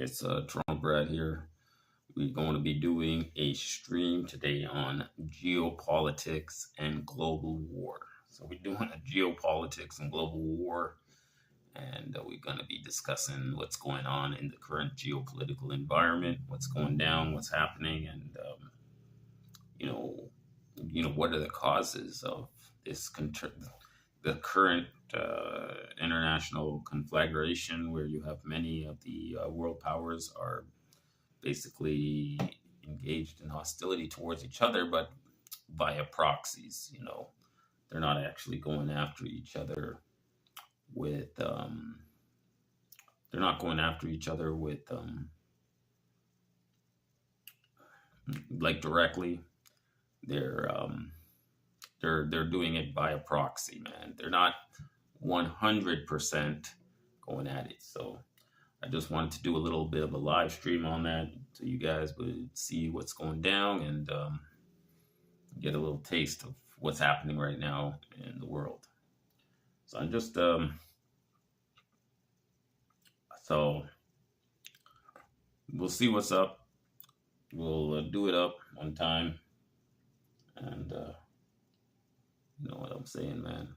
It's Toronto Brad here. We're going to be doing a stream today on geopolitics and global war. So we're doing a geopolitics and global war, and we're going to be discussing what's going on in the current geopolitical environment, what's going down, what's happening, and you know, what are the causes of the current international conflagration, where you have many of the world powers are basically engaged in hostility towards each other, but via proxies. They're not actually going after each other with. They're not going after each other with like directly. They're um, they're doing it via proxy, man. They're not 100% going at it. So I just wanted to do a little bit of a live stream on that so you guys would see what's going down and get a little taste of what's happening right now in the world. So I'm just so we'll see what's up. We'll do it up one time, and you know what I'm saying, man.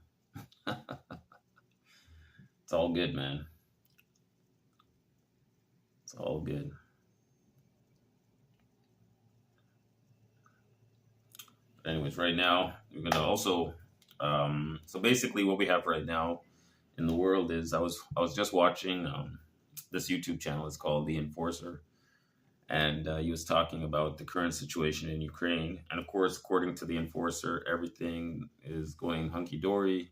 It's all good, man. It's all good. But anyways, right now we're gonna also. So basically, what we have right now in the world is I was just watching this YouTube channel. It's called The Enforcer, and he was talking about the current situation in Ukraine. And of course, according to The Enforcer, everything is going hunky dory.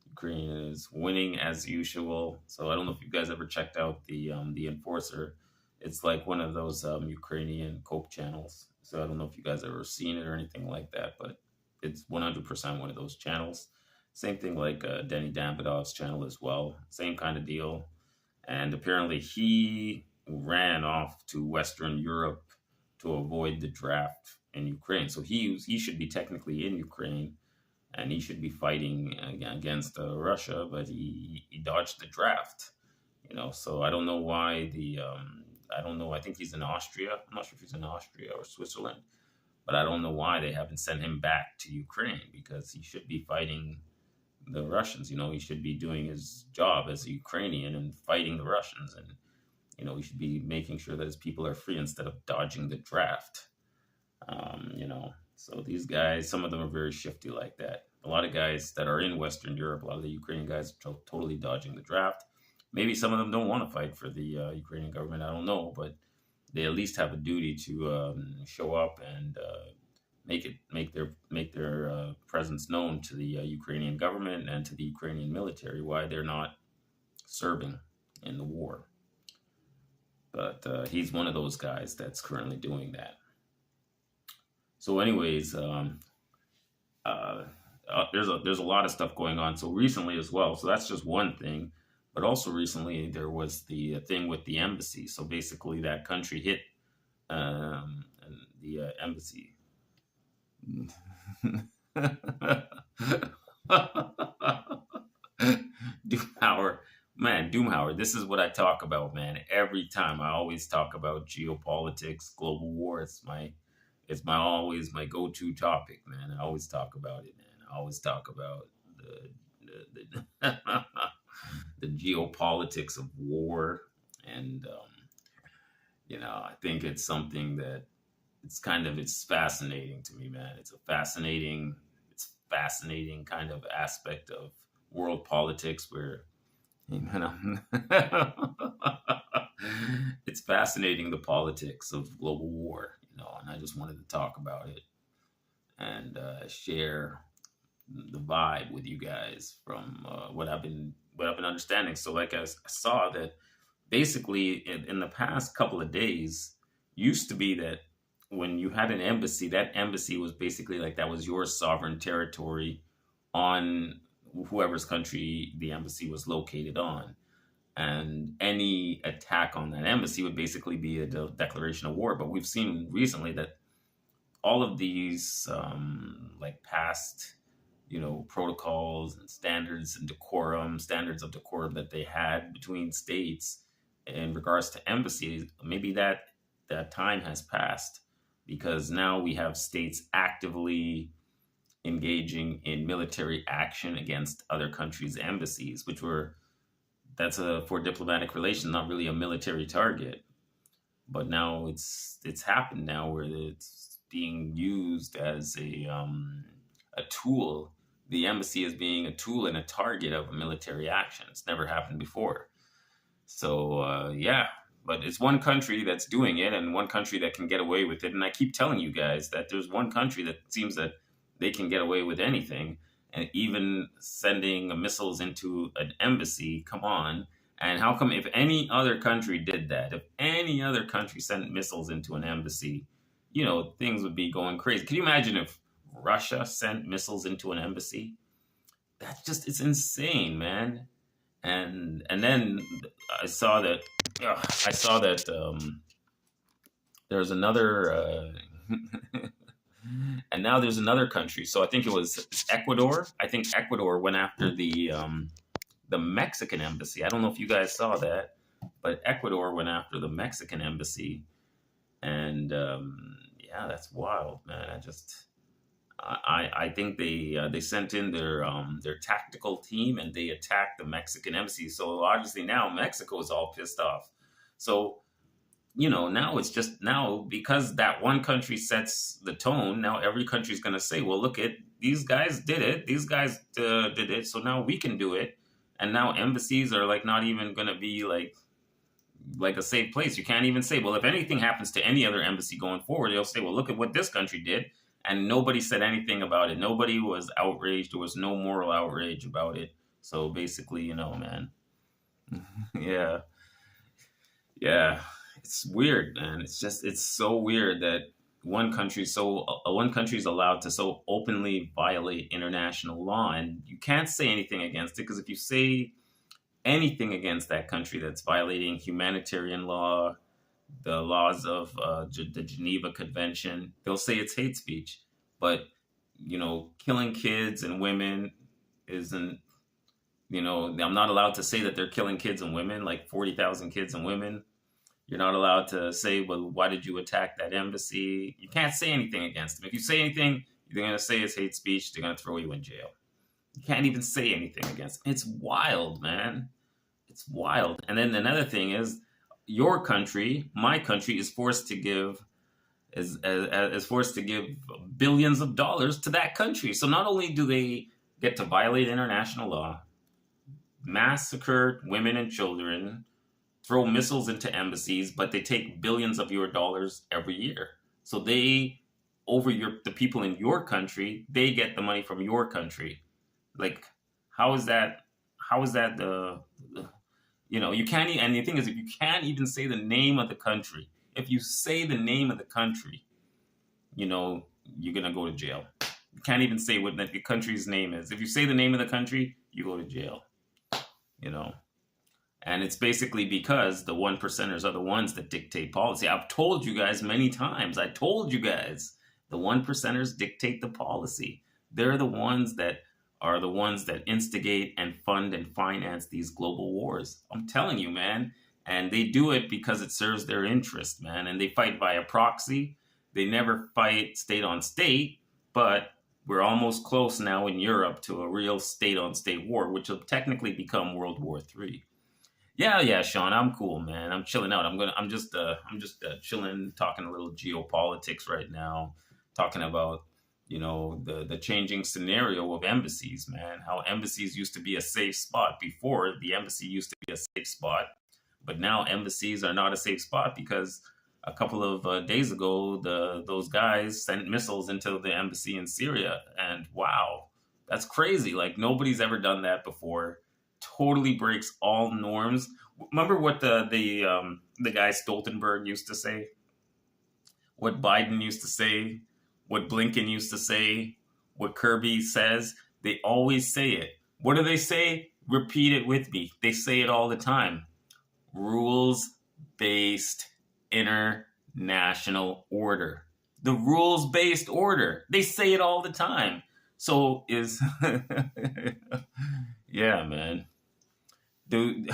Ukraine is winning as usual. So I don't know if you guys ever checked out the Enforcer. It's like one of those Ukrainian Cope channels. So I don't know if you guys ever seen it or anything like that, but it's 100% one of those channels. Same thing like Denny Davidov's channel as well. Same kind of deal. And apparently he ran off to Western Europe to avoid the draft in Ukraine. So he should be technically in Ukraine, and he should be fighting against Russia, but he dodged the draft. So I don't know why I don't know. I think he's in Austria. I'm not sure if he's in Austria or Switzerland, but I don't know why they haven't sent him back to Ukraine, because he should be fighting the Russians. He should be doing his job as a Ukrainian and fighting the Russians, and he should be making sure that his people are free instead of dodging the draft. So these guys, some of them are very shifty like that. A lot of guys that are in Western Europe, a lot of the Ukrainian guys are totally dodging the draft. Maybe some of them don't want to fight for the Ukrainian government. I don't know, but they at least have a duty to show up and make their presence known to the Ukrainian government and to the Ukrainian military why they're not serving in the war. But he's one of those guys that's currently doing that. So, anyways, there's a lot of stuff going on. So recently as well. So that's just one thing. But also recently there was the thing with the embassy. So basically that country hit the embassy. Doomhauer, man, Doomhauer. This is what I talk about, man. Every time I always talk about geopolitics, global war. It's always my go-to topic, man. I always talk about it, man. I always talk about the the geopolitics of war, and I think it's something that it's fascinating to me, man. It's fascinating kind of aspect of world politics where, it's fascinating, the politics of global war, and I just wanted to talk about it and share the vibe with you guys from what I've been understanding. So, like, I saw that basically in the past couple of days, used to be that when you had an embassy, that embassy was basically like that was your sovereign territory on whoever's country the embassy was located on. And any attack on that embassy would basically be a declaration of war. But we've seen recently that all of these like past protocols and standards of decorum that they had between states in regards to embassies, maybe that time has passed, because now we have states actively engaging in military action against other countries' embassies, which were that's a for diplomatic relations, not really a military target. But now it's happened now where it's being used as a tool. The embassy is being a tool and a target of a military action. It's never happened before. So yeah, but it's one country that's doing it, and one country that can get away with it. And I keep telling you guys that there's one country that seems that they can get away with anything, and even sending missiles into an embassy. Come on. And how come if any other country did that, if any other country sent missiles into an embassy, things would be going crazy. Can you imagine if Russia sent missiles into an embassy? It's insane, man. And then I saw that there's another and now there's another country. So I think it was Ecuador. I think Ecuador went after the Mexican embassy. I don't know if you guys saw that, but Ecuador went after the Mexican embassy, and yeah, that's wild, man. I think they sent in their tactical team, and they attacked the Mexican embassy. So obviously now Mexico is all pissed off. So now it's just now because that one country sets the tone. Now every country's going to say, "Well, look at these guys did it. These guys did it. So now we can do it." And now embassies are like not even going to be like a safe place. You can't even say, "Well, if anything happens to any other embassy going forward," they'll say, "Well, look at what this country did." And nobody said anything about it. Nobody was outraged. There was no moral outrage about it. So basically, man. Yeah. Yeah. It's weird, man. It's so weird that one country is allowed to so openly violate international law, and you can't say anything against it, because if you say anything against that country that's violating humanitarian law, the laws of the Geneva Convention, they'll say it's hate speech. But killing kids and women isn't. I'm not allowed to say that they're killing kids and women, like 40,000 kids and women. You're not allowed to say, "Well, why did you attack that embassy?" You can't say anything against them. If you say anything, they're going to say it's hate speech. They're going to throw you in jail. You can't even say anything against them. It's wild, man. It's wild. And then another thing is, your country, my country, is forced to give billions of dollars to that country. So not only do they get to violate international law, massacre women and children, throw missiles into embassies, but they take billions of your dollars every year. So the people in your country, they get the money from your country. Like, how is that? How is that you can't, and the thing is, if you can't even say the name of the country, if you say the name of the country, you're going to go to jail. You can't even say what the country's name is. If you say the name of the country, you go to jail, And it's basically because the one percenters are the ones that dictate policy. I've told you guys many times. I told you guys the one percenters dictate the policy. They're the ones that instigate and fund and finance these global wars. I'm telling you, man. And they do it because it serves their interest, man. And they fight via proxy. They never fight state on state, but we're almost close now in Europe to a real state on state war, which will technically become World War III. Yeah, Sean, I'm cool, man. I'm chilling out. I'm just chilling, talking a little geopolitics right now, talking about the changing scenario of embassies, man. How embassies used to be a safe spot before. The embassy used to be a safe spot, but now embassies are not a safe spot because a couple of days ago, those guys sent missiles into the embassy in Syria, and wow, that's crazy. Like nobody's ever done that before. Totally breaks all norms. Remember what the guy Stoltenberg used to say? What Biden used to say? What Blinken used to say? What Kirby says? They always say it. What do they say? Repeat it with me. They say it all the time. Rules-based international order. The rules-based order. They say it all the time. So yeah, man. Dude,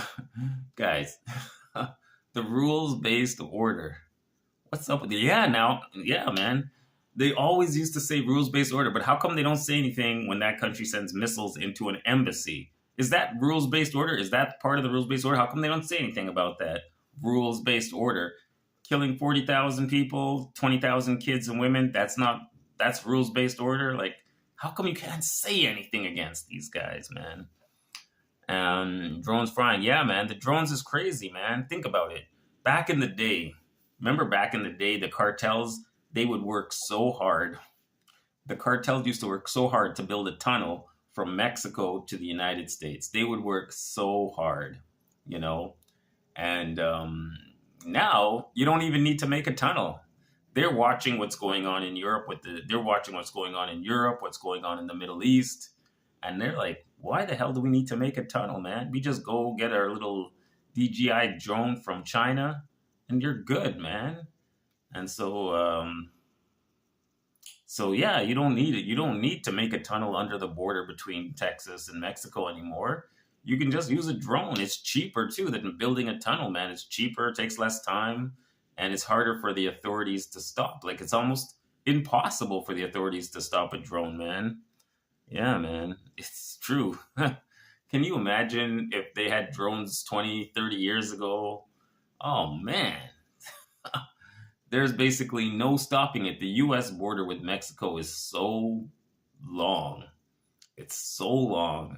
guys, The rules-based order. What's up with it? Yeah, now, yeah, man. They always used to say rules-based order, but how come they don't say anything when that country sends missiles into an embassy? Is that rules-based order? Is that part of the rules-based order? How come they don't say anything about that rules-based order? Killing 40,000 people, 20,000 kids and women, that's rules-based order? Like, how come you can't say anything against these guys, man? Drones flying. Yeah, man, the drones is crazy, man. Think about it. Back in the day, remember back in the day, the cartels, they would work so hard. The cartels used to work so hard to build a tunnel from Mexico to the United States. They would work so hard, you know? And now you don't even need to make a tunnel. They're watching what's going on in Europe they're watching what's going on in Europe, what's going on in the Middle East, and they're like, why the hell do we need to make a tunnel, man? We just go get our little DJI drone from China, and you're good, man. And so yeah, you don't need it. You don't need to make a tunnel under the border between Texas and Mexico anymore. You can just use a drone. It's cheaper too than building a tunnel, man. It's cheaper, it takes less time, and it's harder for the authorities to stop. Like it's almost impossible for the authorities to stop a drone, man. Yeah, man. It's true. Can you imagine if they had drones 20, 30 years ago? Oh man. There's basically no stopping it. The US border with Mexico is so long. It's so long.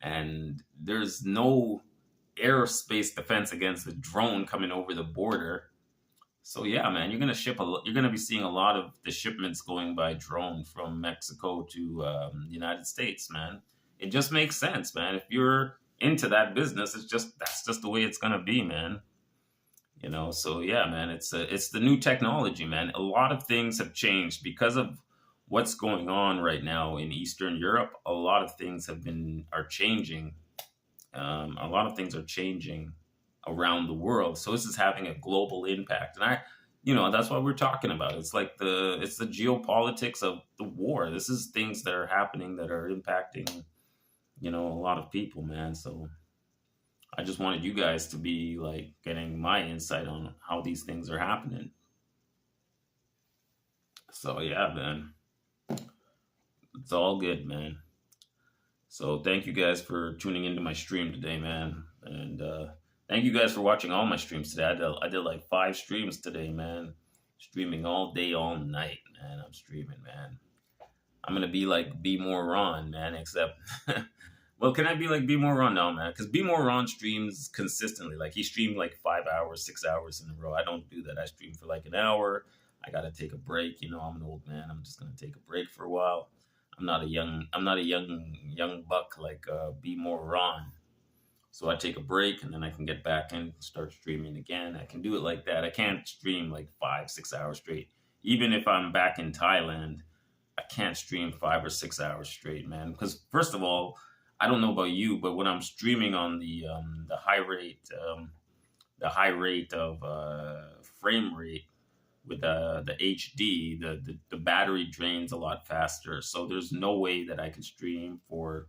And there's no aerospace defense against the drone coming over the border. So yeah, man, you're gonna be seeing a lot of the shipments going by drone from Mexico to the United States, man. It just makes sense, man. If you're into that business, that's just the way it's gonna be, man. So yeah, man, it's the new technology, man. A lot of things have changed because of what's going on right now in Eastern Europe. A lot of things are changing. A lot of things are changing around the world. So this is having a global impact, and that's what we're talking about. It's the geopolitics of the war. This is things that are happening that are impacting, a lot of people, man. So I just wanted you guys to be like getting my insight on how these things are happening. So yeah, man, it's all good, man. So thank you guys for tuning into my stream today, man, and thank you guys for watching all my streams today. I did like 5 streams today, man. Streaming all day, all night, man. I'm streaming, man. I'm gonna be like Be More Ron, man. Except, well, can I be like Be More Ron now, man? Because Be More Ron streams consistently. Like he streamed like 5 hours, 6 hours in a row. I don't do that. I stream for like an hour. I gotta take a break. I'm an old man. I'm just gonna take a break for a while. I'm not a young buck like Be More Ron. So I take a break and then I can get back and start streaming again. I can do it like that. I can't stream like 5, 6 hours straight. Even if I'm back in Thailand, I can't stream 5 or 6 hours straight, man. Because first of all, I don't know about you, but when I'm streaming on the high rate of frame rate with the HD, the battery drains a lot faster. So there's no way that I can stream for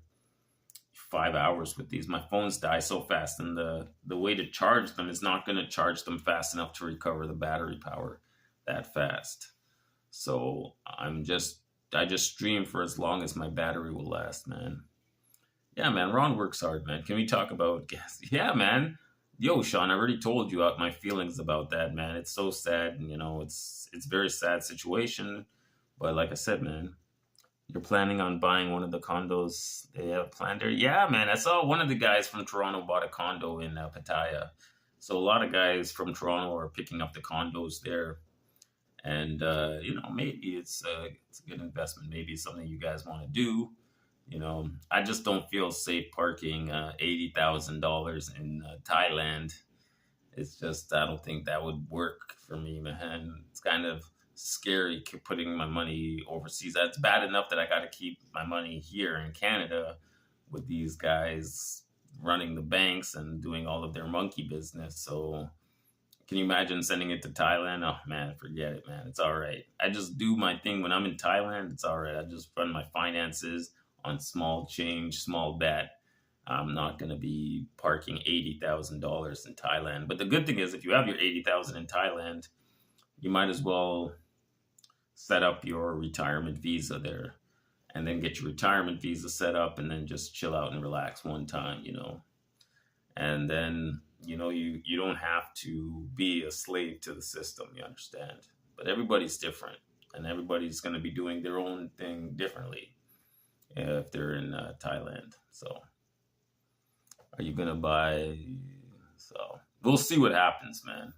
5 hours with these. My phones die so fast, and the way to charge them is not going to charge them fast enough to recover the battery power that fast. So I just stream for as long as my battery will last, man. Yeah, man, Ron works hard, man. Can we talk about gas? Yeah, man. Yo, Sean, I already told you my feelings about that, man. It's so sad, and it's a very sad situation. But like I said, man, you're planning on buying one of the condos they have planned there? Yeah, man. I saw one of the guys from Toronto bought a condo in Pattaya. So a lot of guys from Toronto are picking up the condos there. And, maybe it's a good investment. Maybe it's something you guys want to do. I just don't feel safe parking $80,000 in Thailand. It's just, I don't think that would work for me, man. It's kind of scary putting my money overseas. That's bad enough that I got to keep my money here in Canada with these guys running the banks and doing all of their monkey business. So can you imagine sending it to Thailand? Oh man, forget it, man. It's all right. I just do my thing when I'm in Thailand. It's all right. I just run my finances on small change, small bet. I'm not going to be parking $80,000 in Thailand. But the good thing is, if you have your 80,000 in Thailand, you might as well set up your retirement visa there, and then get your retirement visa set up, and then just chill out and relax one time. And then you don't have to be a slave to the system. You understand? But everybody's different, and everybody's going to be doing their own thing differently if they're in Thailand. So, are you gonna buy? So we'll see what happens, man.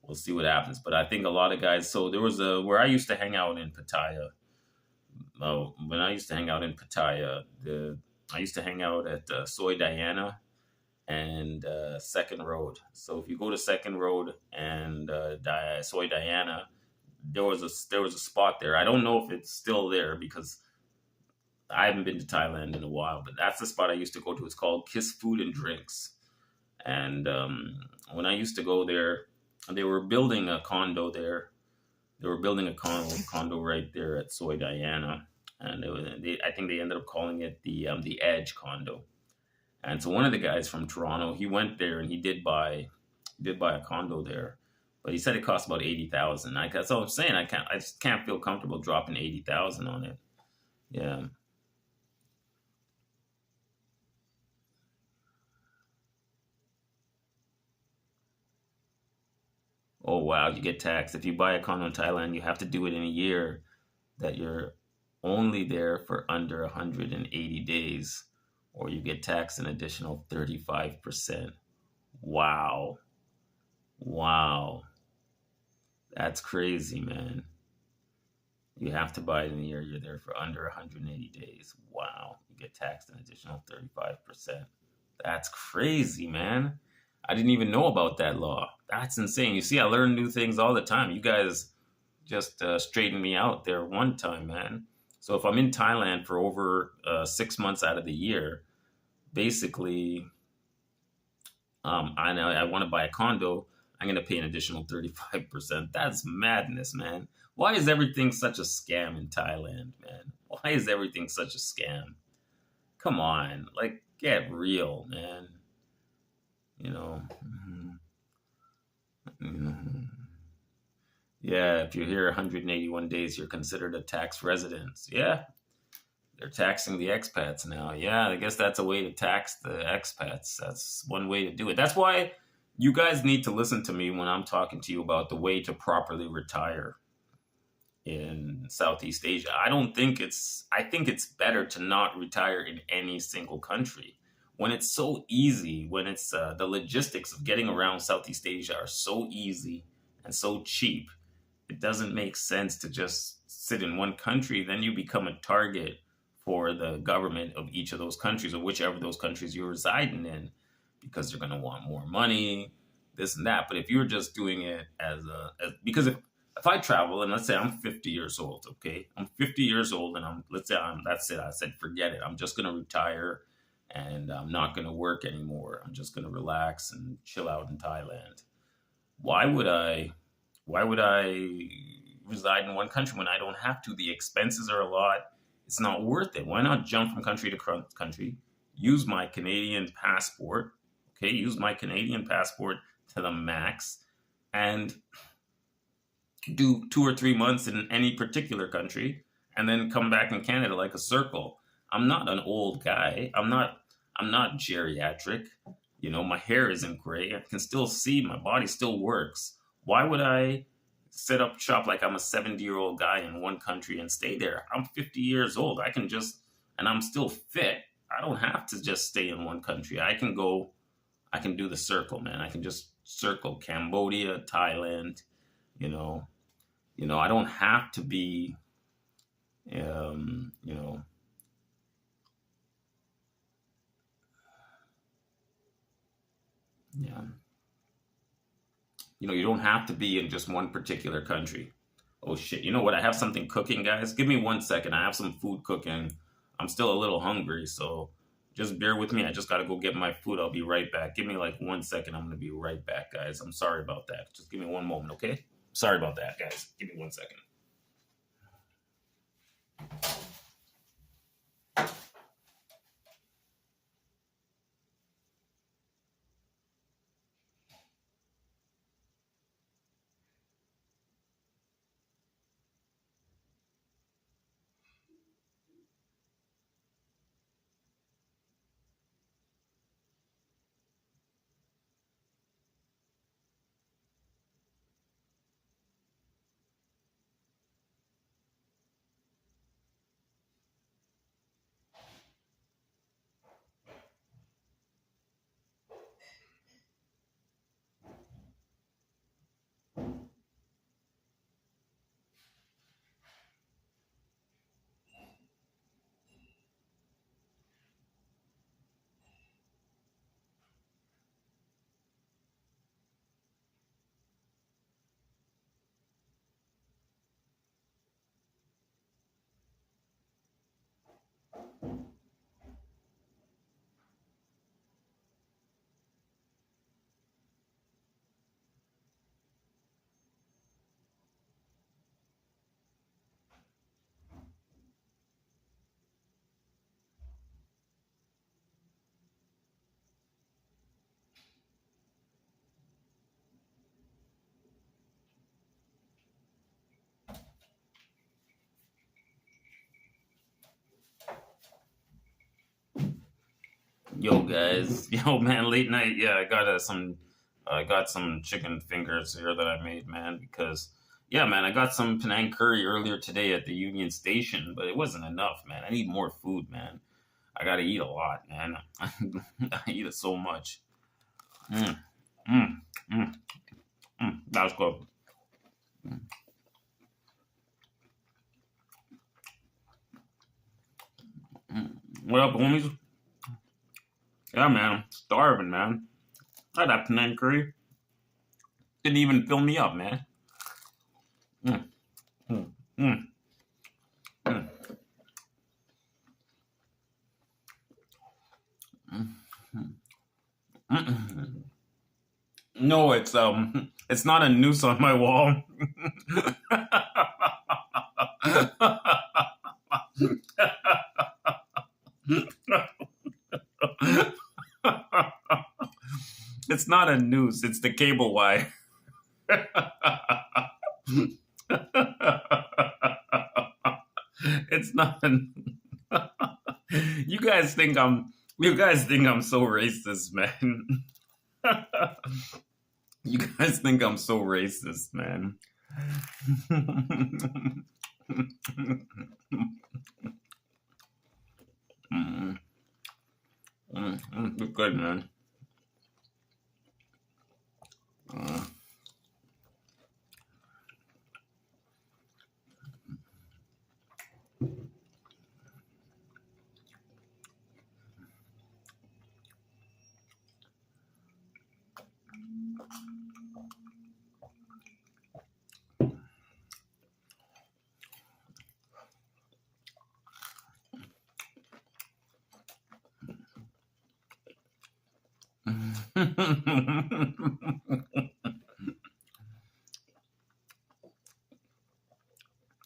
We'll see what happens. But I think a lot of guys. So there was where I used to hang out in Pattaya. When I used to hang out in Pattaya, I used to hang out at Soy Diana and Second Road. So if you go to Second Road and Soy Diana, there was a spot there. I don't know if it's still there because I haven't been to Thailand in a while, but that's the spot I used to go to. It's called Kiss Food and Drinks. And when I used to go there, they were building a condo there. They were building a condo right there at Soy Diana, and I think they ended up calling it the Edge condo. And so one of the guys from Toronto, he went there and he did buy a condo there, but he said it cost about 80,000. That's all I'm saying. I just can't feel comfortable dropping 80,000 on it. Yeah. Oh wow, you get taxed. If you buy a condo in Thailand, you have to do it in a year that you're only there for under 180 days, or you get taxed an additional 35%. Wow. Wow. That's crazy, man. You have to buy it in a year you're there for under 180 days. Wow. You get taxed an additional 35%. That's crazy, man. I didn't even know about that law. That's insane. You see, I learn new things all the time. You guys just straightened me out there one time, man. So if I'm in Thailand for over 6 months out of the year, basically, I want to buy a condo, I'm going to pay an additional 35%. That's madness, man. Why is everything such a scam in Thailand, man? Why is everything such a scam? Come on, like, get real, man. You know. Mhm. Yeah, if you're here 181 days, you're considered a tax resident. Yeah, they're taxing the expats now. Yeah, I guess that's a way to tax the expats. That's one way to do it. That's why you guys need to listen to me when I'm talking to you about the way to properly retire in Southeast Asia. I think it's better to not retire in any single country. When it's so easy, when it's the logistics of getting around Southeast Asia are so easy and so cheap, it doesn't make sense to just sit in one country. Then you become a target for the government of each of those countries, or whichever those countries you're residing in, because they're going to want more money, this and that. But if you're just doing it because if I travel and let's say I'm 50 years old, okay, I'm 50 years old and that's it. I said, forget it. I'm just going to retire and I'm not going to work anymore. I'm just going to relax and chill out in Thailand. Why would I? Why would I reside in one country when I don't have to? The expenses are a lot. It's not worth it. Why not jump from country to country? Use my Canadian passport. Okay, use my Canadian passport to the max, and do 2 or 3 months in any particular country, and then come back in Canada like a circle. I'm not an old guy. I'm not geriatric. My hair isn't gray. I can still see. My body still works. Why would I set up shop like I'm a 70-year-old guy in one country and stay there? I'm 50 years old. And I'm still fit. I don't have to just stay in one country. I can do the circle, man. I can just circle Cambodia, Thailand, you know. I don't have to be, um, you know, yeah. You don't have to be in just one particular country. Oh shit! You know what? I have something cooking, guys. Give me 1 second. I have some food cooking. I'm still a little hungry, so just bear with me. I just gotta go get my food. I'll be right back. Give me like 1 second. I'm gonna be right back, guys. I'm sorry about that. Just give me one moment, okay? Sorry about that, guys. Give me 1 second. Yo, guys. Yo, man. Late night. Yeah, I got some chicken fingers here that I made, man. Because, yeah, man, I got some Penang curry earlier today at the Union Station, but it wasn't enough, man. I need more food, man. I gotta eat a lot, man. I eat it so much. Mm, mm, mm, that was good. What up, homies? Yeah, man. I'm starving, man. I had that Penang curry. Didn't even fill me up, man. Mm, mm, mm, mm, mm, mm. No, it's not a noose on my wall. It's not a noose. It's the cable wire. It's not. You guys think I'm. You guys think I'm so racist, man. You guys think I'm so racist, man. Mm, it's good, man. Uh,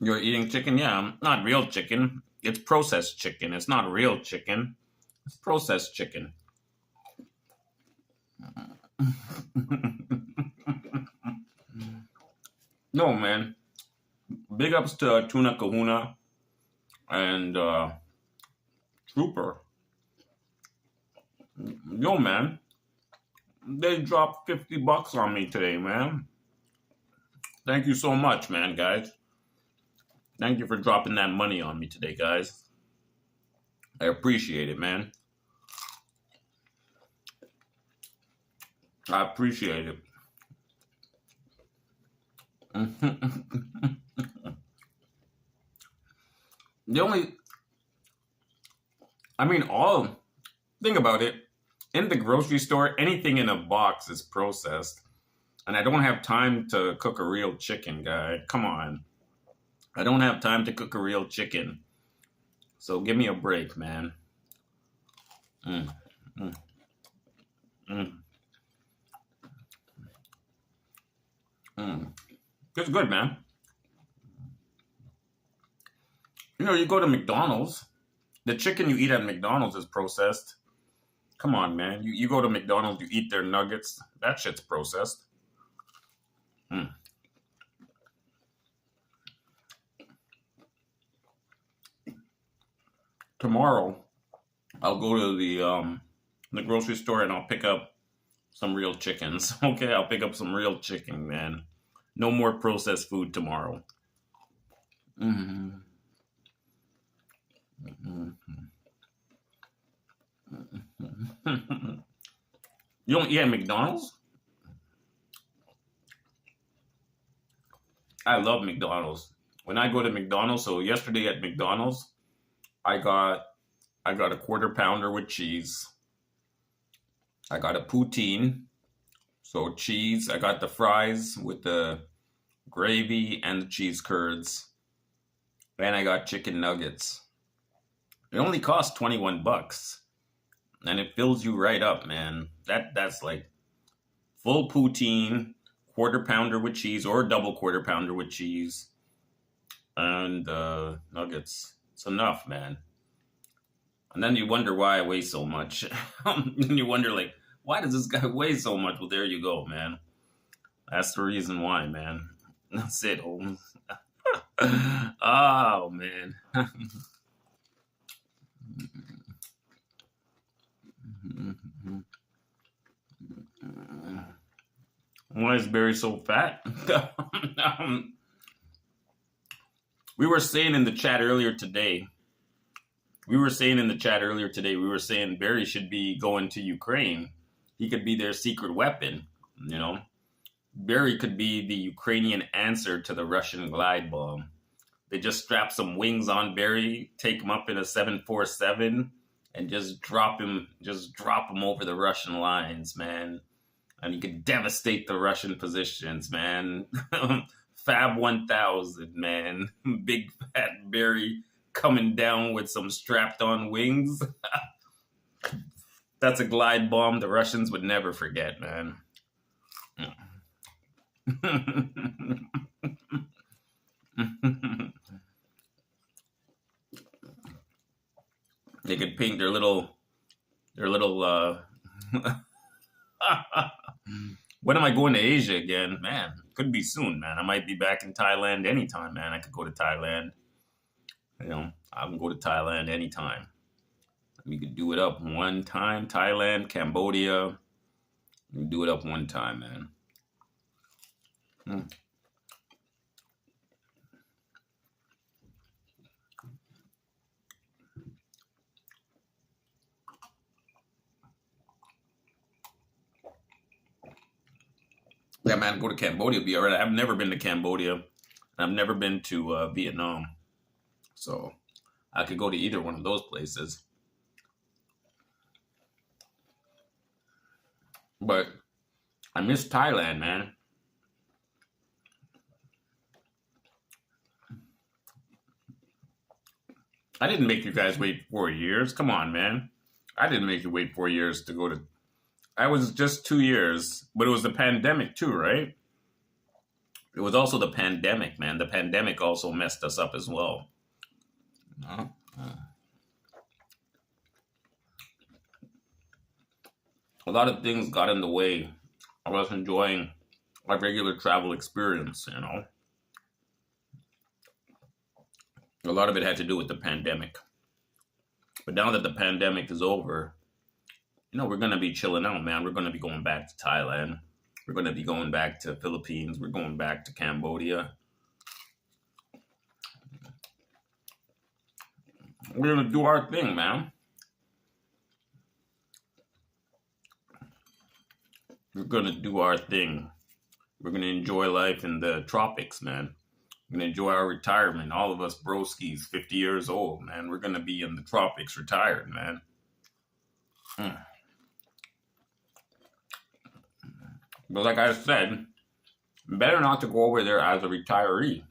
You're eating chicken? Yeah, not real chicken. It's processed chicken. It's not real chicken. It's processed chicken. No, man. Big ups to Tuna Kahuna and Trooper. Yo, man. They dropped $50 on me today, man. Thank you so much, man, guys. Thank you for dropping that money on me today, guys. I appreciate it, man. I appreciate it. The only, I mean, think about it. In the grocery store, anything in a box is processed. And I don't have time to cook a real chicken, guy. Come on. I don't have time to cook a real chicken. So give me a break, man. Mm, mm, mm, mm. It's good, man. You know, you go to McDonald's, the chicken you eat at McDonald's is processed. Come on, man. You go to McDonald's, you eat their nuggets. That shit's processed. Mm. Tomorrow, I'll go to the grocery store and I'll pick up some real chickens. Okay, I'll pick up some real chicken, man. No more processed food tomorrow. Mm-hmm. Mm-hmm. You don't eat at McDonald's? I love McDonald's. When I go to McDonald's, so yesterday at McDonald's, I got I got a quarter pounder with cheese. I got a poutine, so cheese. I got the fries with the gravy and the cheese curds, and I got chicken nuggets. It only costs 21 bucks, and it fills you right up, man. That's like full poutine, quarter pounder with cheese, or double quarter pounder with cheese, and nuggets. It's enough, man. And then you wonder why I weigh so much. And you wonder, like, why does this guy weigh so much? Well, there you go, man. That's the reason why, man. That's it, Holmes. Oh, man. Why is Barry so fat? We were saying in the chat earlier today. We were saying Barry should be going to Ukraine. He could be their secret weapon. You know, Barry could be the Ukrainian answer to the Russian glide bomb. They just strap some wings on Barry, take him up in a 747, and just drop him over the Russian lines, man. And he could devastate the Russian positions, man. Fab 1000, man. Big fat Barry coming down with some strapped on wings. That's a glide bomb the Russians would never forget, man. They could paint their little when am I going to Asia again? Man, could be soon, man. I might be back in Thailand anytime, man. I could go to Thailand. You know, I can go to Thailand anytime. We could do it up one time. Thailand, Cambodia. We can do it up one time, man. Yeah, man, go to Cambodia, be all right. I've never been to Cambodia. I've never been to Vietnam. So I could go to either one of those places. But I miss Thailand, man. I didn't make you guys wait 4 years. Come on, man. I didn't make you wait 4 years to go to... I was just 2 years, but it was the pandemic too, right? It was also the pandemic, man. The pandemic also messed us up as well. A lot of things got in the way. I was enjoying my regular travel experience, you know. A lot of it had to do with the pandemic. But now that the pandemic is over, you know, we're going to be chilling out, man. We're going to be going back to Thailand. We're going to be going back to Philippines. We're going back to Cambodia. We're going to do our thing, man. We're going to do our thing. We're going to enjoy life in the tropics, man. We're going to enjoy our retirement. All of us broskies, 50 years old, man. We're going to be in the tropics retired, man. But like I said, better not to go over there as a retiree.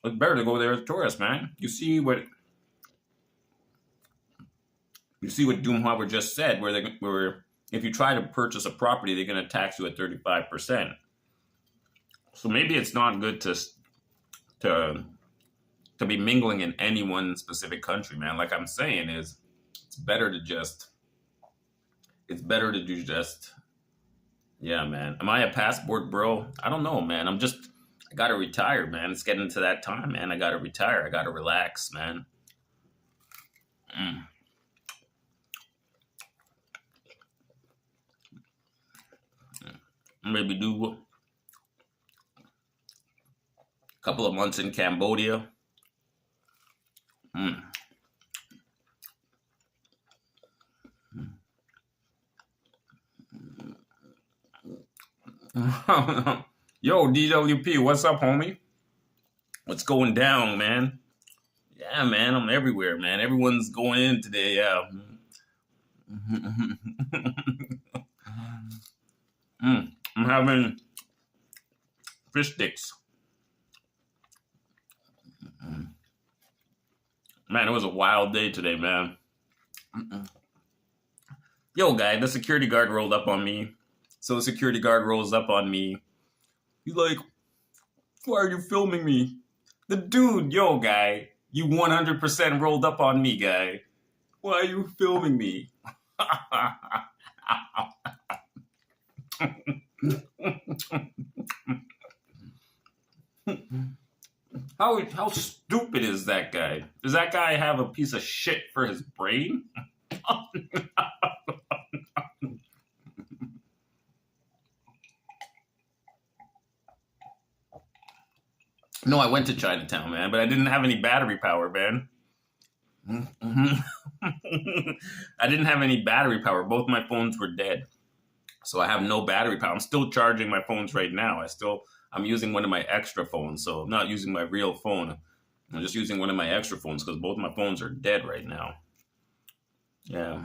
It's better to go there as a tourist, man. You see what Doom Hopper just said, where if you try to purchase a property, they're going to tax you at 35%. So maybe it's not good to be mingling in any one specific country, man. Like I'm saying, it's better to just. Yeah, man. Am I a passport bro? I don't know, man. I gotta retire, man. It's getting to that time, man. I gotta retire. I gotta relax, man. Maybe do a couple of months in Cambodia. Yo, DWP, what's up, homie? What's going down, man? Yeah, man, I'm everywhere, man. Everyone's going in today, yeah. I'm having fish sticks. Man, it was a wild day today, man. Yo, guy, the security guard rolled up on me. So the security guard rolls up on me. He's like, why are you filming me? The dude, yo, guy, you 100% rolled up on me, guy. Why are you filming me? How stupid is that guy? Does that guy have a piece of shit for his brain? No, I went to Chinatown, man, but I didn't have any battery power, man. Mhm. I didn't have any battery power. Both my phones were dead. So I have no battery power. I'm still charging my phones right now. I'm using one of my extra phones, so I'm not using my real phone. I'm just using one of my extra phones because both my phones are dead right now. Yeah.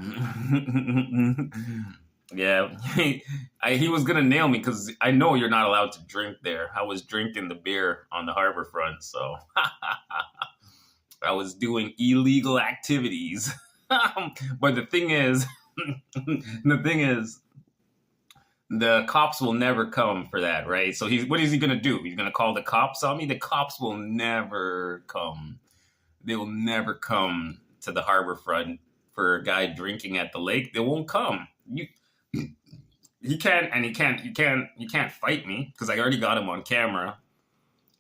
Yeah. He was gonna nail me because I know you're not allowed to drink there. I was drinking the beer on the harbor front, so I was doing illegal activities. But the thing is, the cops will never come for that, right? So what is he gonna do? He's gonna call the cops on me? The cops will never come. They will never come to the harbor front for a guy drinking at the lake. They won't come. He can't fight me because I already got him on camera.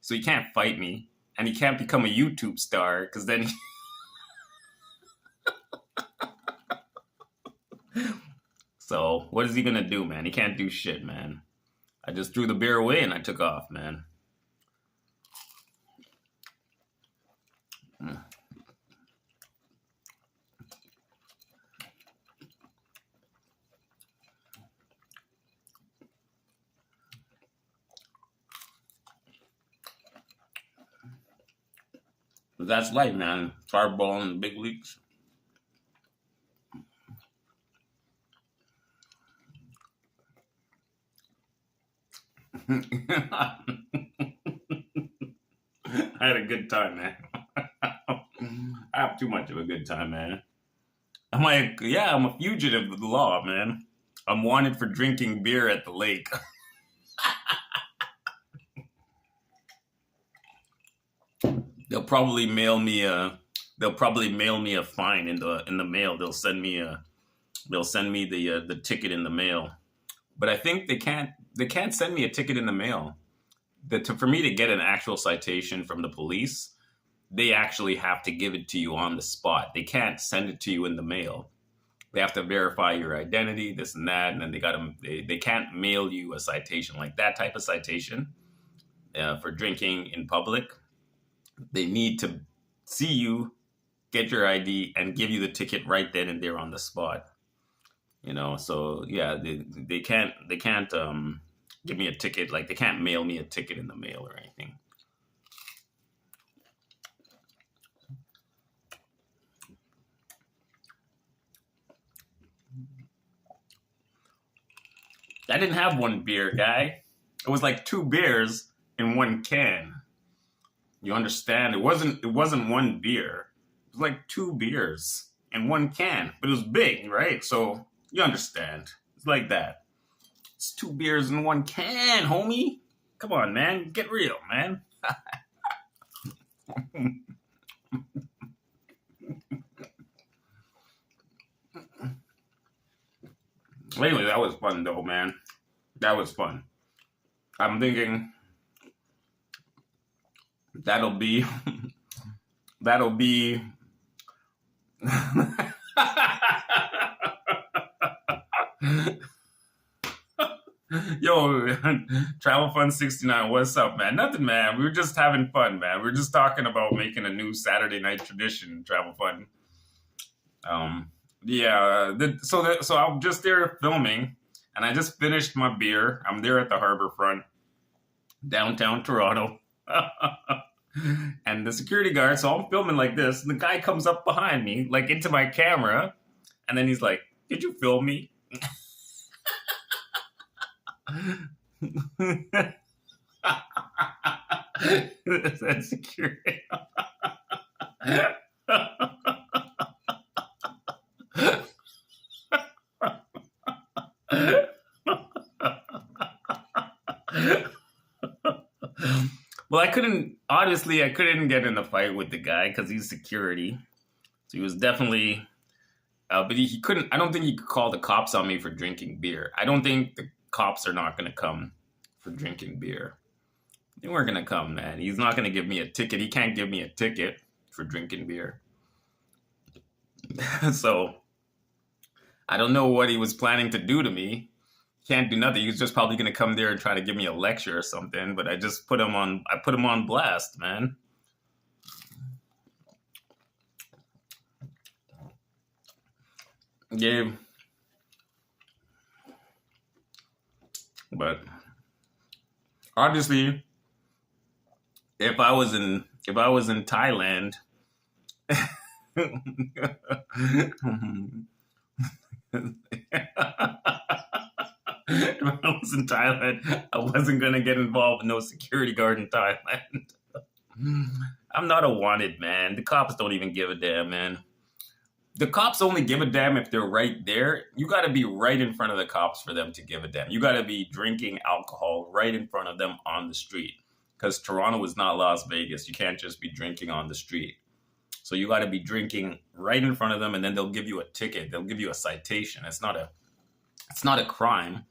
So he can't fight me, and he can't become a YouTube star because then. So what is he gonna do, man? He can't do shit, man. I just threw the beer away and I took off, man. But that's life, man. Hardball in the big leagues. I had a good time, man. I have too much of a good time, man. I'm like, yeah, I'm a fugitive of the law, man. I'm wanted for drinking beer at the lake. They'll probably mail me a fine in the mail. They'll send me the ticket in the mail. But I think they can't send me a ticket in the mail. For me to get an actual citation from the police, they actually have to give it to you on the spot. They can't send it to you in the mail. They have to verify your identity, this and that, and then they can't mail you a citation like that type of citation for drinking in public. They need to see you, get your ID, and give you the ticket right then and there on the spot. So yeah, they can't give me a ticket, like they can't mail me a ticket in the mail or anything. I didn't have one beer, guy. It was like two beers in one can. You understand? It wasn't one beer. It was like two beers in one can, but it was big, right? So you understand. It's like that. It's two beers in one can, homie. Come on, man. Get real, man. Anyway, that was fun, though, man. That was fun. I'm thinking that'll be that'll be Yo, Travel Fun 69, what's up, man? Nothing, man. We were just having fun, man. We were just talking about making a new Saturday night tradition, Travel Fun. Yeah, so I'm just there filming, and I just finished my beer. I'm there at the harbor front, downtown Toronto. And the security guard, so I'm filming like this, and the guy comes up behind me, like into my camera, and then he's like, "Did you film me?" That's security. Well, I couldn't get in a fight with the guy because he's security. So he was definitely, but he couldn't, I don't think he could call the cops on me for drinking beer. I don't think the cops are not going to come for drinking beer. They weren't going to come, man. He's not going to give me a ticket. He can't give me a ticket for drinking beer. So I don't know what he was planning to do to me. can't do nothing. He's just probably gonna come there and try to give me a lecture or something. But I just put him on. I put him on blast, man. Yeah, but obviously, if I was in Thailand, if I was in Thailand, I wasn't gonna get involved with no security guard in Thailand. I'm not a wanted man. The cops don't even give a damn, man. The cops only give a damn if they're right there. You got to be right in front of the cops for them to give a damn. You got to be drinking alcohol right in front of them on the street. Because Toronto is not Las Vegas. You can't just be drinking on the street. So you got to be drinking right in front of them, and then they'll give you a ticket. They'll give you a citation. It's not a crime.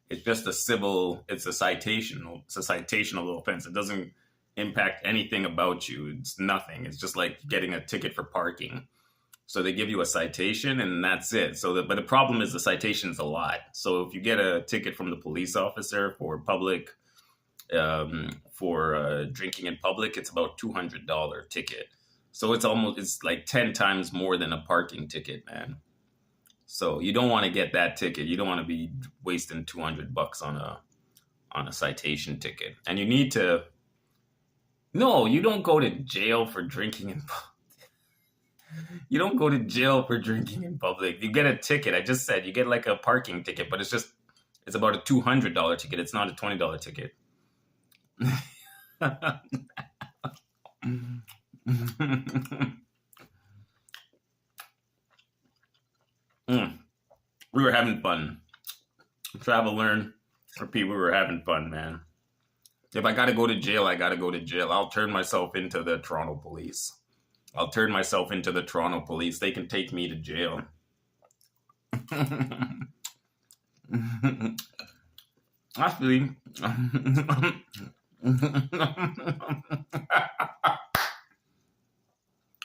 It's just a civil. It's a citation. It's a citational offense. It doesn't impact anything about you. It's nothing. It's just like getting a ticket for parking. So they give you a citation and that's it. But the problem is the citation's a lot. So if you get a ticket from the police officer for drinking in public, it's about $200 ticket. So it's like 10 times more than a parking ticket, man. So you don't want to get that ticket. You don't want to be wasting $200 on a citation ticket. And you need to. No, you don't go to jail for drinking in public. You don't go to jail for drinking in public. You get a ticket. I just said you get like a parking ticket, but it's about a $200 ticket. It's not a $20 ticket. We were having fun. Travel, learn, repeat. We were having fun, man. If I got to go to jail, I got to go to jail. I'll turn myself into the Toronto police. They can take me to jail. Actually,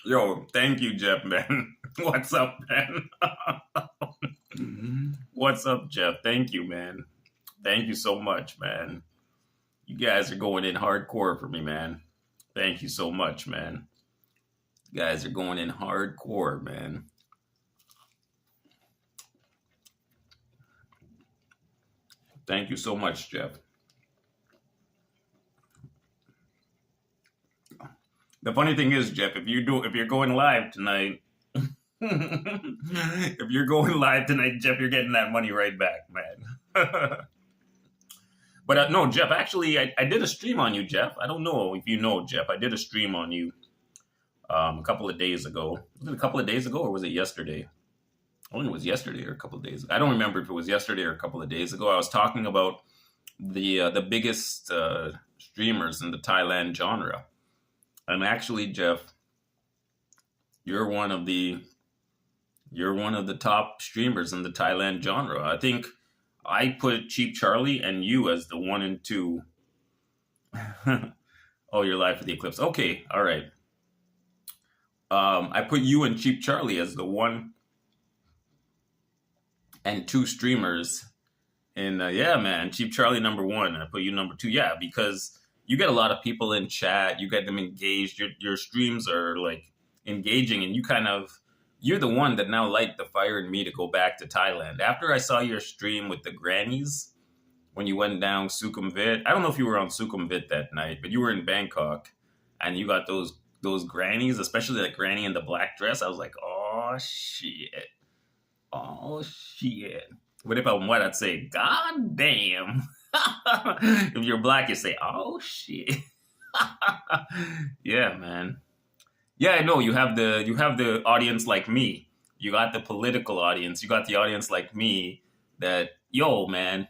yo, thank you, Jeff, man. What's up, man? What's up, Jeff? Thank you, man. Thank you so much, man. You guys are going in hardcore for me, man. Thank you so much, man. You guys are going in hardcore, man. Thank you so much, Jeff. The funny thing is, Jeff, if you're going live tonight, if you're going live tonight, Jeff, you're getting that money right back, man. But no, Jeff, actually, I did a stream on you, Jeff. I don't know if you know, Jeff. I did a stream on you a couple of days ago. Was it a couple of days ago or was it yesterday? I think it was yesterday or a couple of days ago. I don't remember if it was yesterday or a couple of days ago. I was talking about the biggest streamers in the Thailand genre. And actually, Jeff, you're one of the top streamers in the Thailand genre. I think I put Cheap Charlie and you as the 1 and 2. Oh, you're live for the eclipse. Okay, all right. I put you and Cheap Charlie as the 1 and 2 streamers. And yeah, man, Cheap Charlie #1. I put you #2. Yeah, because you get a lot of people in chat. You get them engaged. Your streams are like engaging, and you're the one that now light the fire in me to go back to Thailand. After I saw your stream with the grannies when you went down Sukhumvit. I don't know if you were on Sukhumvit that night, but you were in Bangkok, and you got those grannies, especially that granny in the black dress. I was like, oh shit. But if I'm white, I'd say, God damn. If you're black, you say, oh shit. Yeah, man. Yeah, I know you have the audience like me. You got the political audience. You got the audience like me that, yo, man,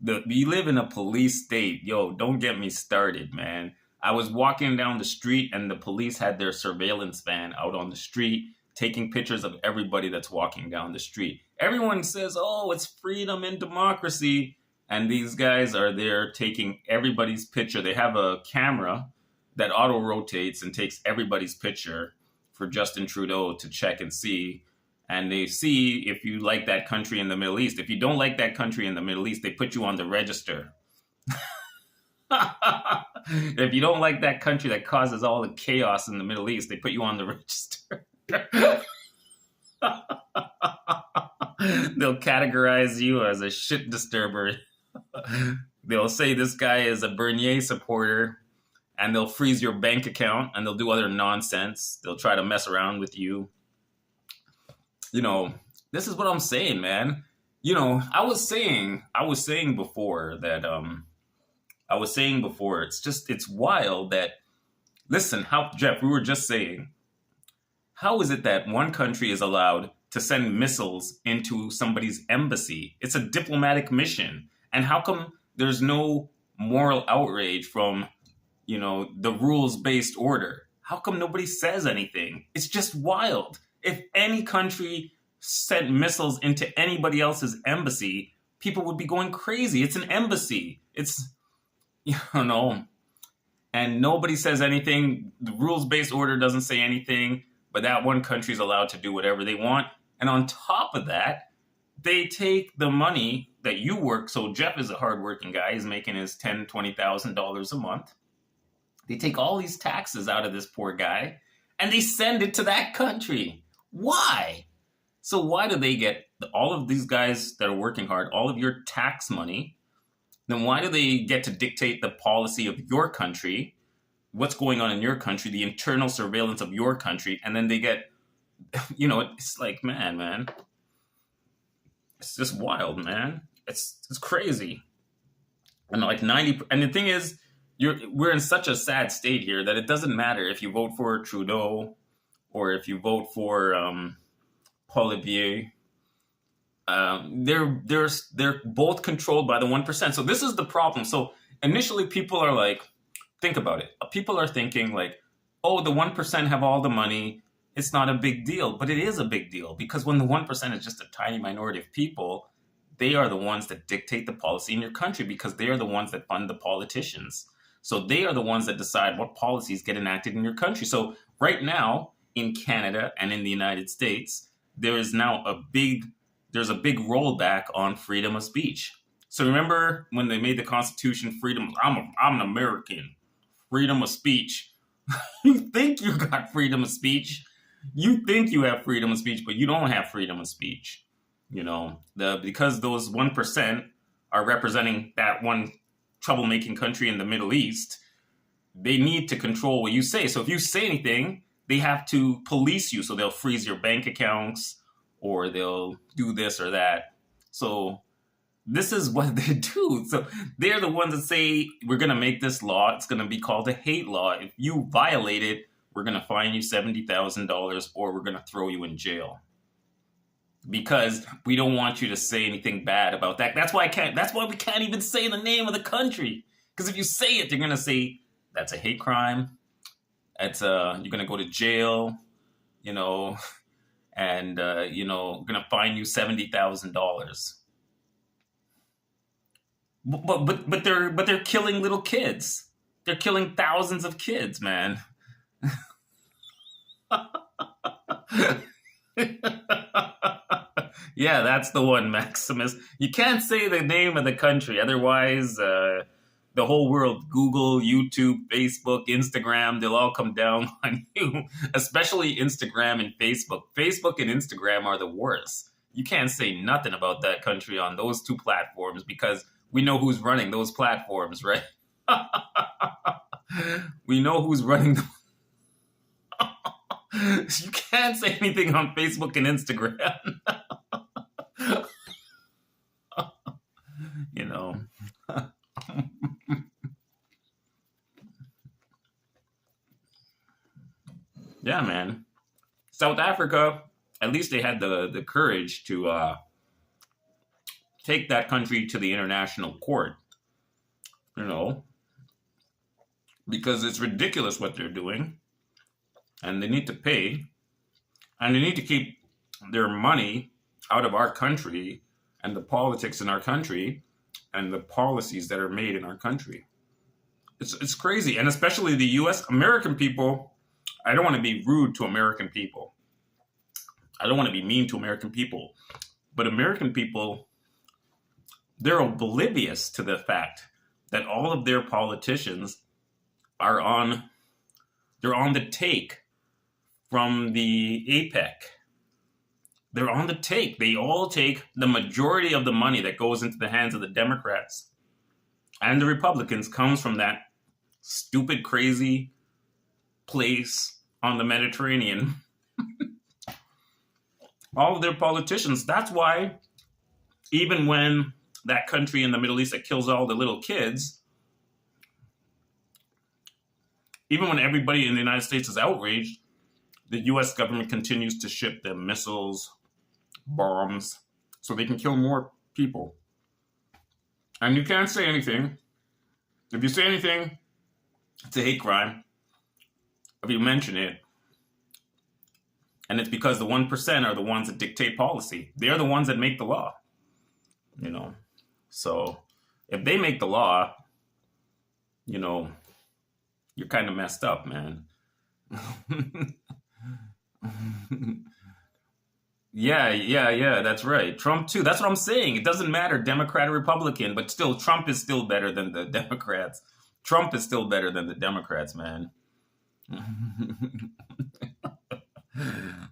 we live in a police state. Yo, don't get me started, man. I was walking down the street and the police had their surveillance van out on the street taking pictures of everybody that's walking down the street. Everyone says, oh, it's freedom and democracy. And these guys are there taking everybody's picture. They have a camera that auto rotates and takes everybody's picture for Justin Trudeau to check and see. and they see if you like that country in the Middle East. If you don't like that country in the Middle East, they put you on the register. If you don't like that country that causes all the chaos in the Middle East, they put you on the register. They'll categorize you as a shit disturber. They'll say this guy is a Bernier supporter, and they'll freeze your bank account, and they'll do other nonsense. They'll try to mess around with you. You know, this is what I'm saying, man. You know, I was saying before that it's wild that, listen, Jeff, we were just saying, how is it that one country is allowed to send missiles into somebody's embassy? It's a diplomatic mission. And how come there's no moral outrage from, the rules-based order? How come nobody says anything? It's just wild. If any country sent missiles into anybody else's embassy, people would be going crazy. It's an embassy. It's, and nobody says anything. The rules-based order doesn't say anything, but that one country is allowed to do whatever they want. And on top of that, they take the money that you work. So Jeff is a hardworking guy. He's making his $10,000, $20,000 a month. They take all these taxes out of this poor guy and they send it to that country. Why? So why do they get all of these guys that are working hard, all of your tax money? Then why do they get to dictate the policy of your country, what's going on in your country, the internal surveillance of your country? And then they get, it's like, man, it's just wild, man. It's crazy. And like 90, and the thing is, we're in such a sad state here that it doesn't matter if you vote for Trudeau or if you vote for Poilievre. They're both controlled by the 1%. So this is the problem. So initially people are like, think about it. People are thinking like, oh, the 1% have all the money. It's not a big deal. But it is a big deal, because when the 1% is just a tiny minority of people, they are the ones that dictate the policy in your country, because they are the ones that fund the politicians. So they are the ones that decide what policies get enacted in your country. So right now in Canada and in the United States, there's a big rollback on freedom of speech. So remember when they made the Constitution, freedom, I'm an American, freedom of speech. You think you got freedom of speech. You think you have freedom of speech, but you don't have freedom of speech. Because those 1% are representing that one troublemaking country in the Middle East, they need to control what you say. So if you say anything, they have to police you. So they'll freeze your bank accounts, or they'll do this or that. So this is what they do. So they're the ones that say, we're going to make this law. It's going to be called a hate law. If you violate it, we're going to fine you $70,000, or we're going to throw you in jail. Because we don't want you to say anything bad about that. That's why we can't even say the name of the country. Because if you say it, they're going to say that's a hate crime. You're going to go to jail, and going to fine you $70,000. But they're killing little kids. They're killing thousands of kids, man. Yeah, that's the one, Maximus. You can't say the name of the country, otherwise the whole world, Google, YouTube, Facebook, Instagram, they'll all come down on you, especially Instagram and Facebook. Facebook and Instagram are the worst. You can't say nothing about that country on those two platforms, because we know who's running those platforms, right? We know who's running them. You can't say anything on Facebook and Instagram. Yeah, man. South Africa, at least they had the courage to take that country to the international court, because it's ridiculous what they're doing, and they need to pay, and they need to keep their money out of our country and the politics in our country and the policies that are made in our country. It's crazy. And especially the US, American people, I don't want to be rude to American people. I don't want to be mean to American people, but American people, they're oblivious to the fact that all of their politicians are they're on the take from the APEC. They're on the take. They all take the majority of the money that goes into the hands of the Democrats and the Republicans comes from that stupid, crazy place on the Mediterranean. All of their politicians. That's why even when that country in the Middle East that kills all the little kids, even when everybody in the United States is outraged, the U.S. government continues to ship them missiles, bombs, so they can kill more people. And you can't say anything. If you say anything, it's a hate crime. If you mention it, and it's because the 1% are the ones that dictate policy. They're the ones that make the law. You know, so if they make the law, you know, you're kind of messed up, man. Yeah, that's right. Trump too. That's what I'm saying. It doesn't matter, Democrat or Republican, but still, Trump is still better than the Democrats. Trump is still better than the Democrats, man.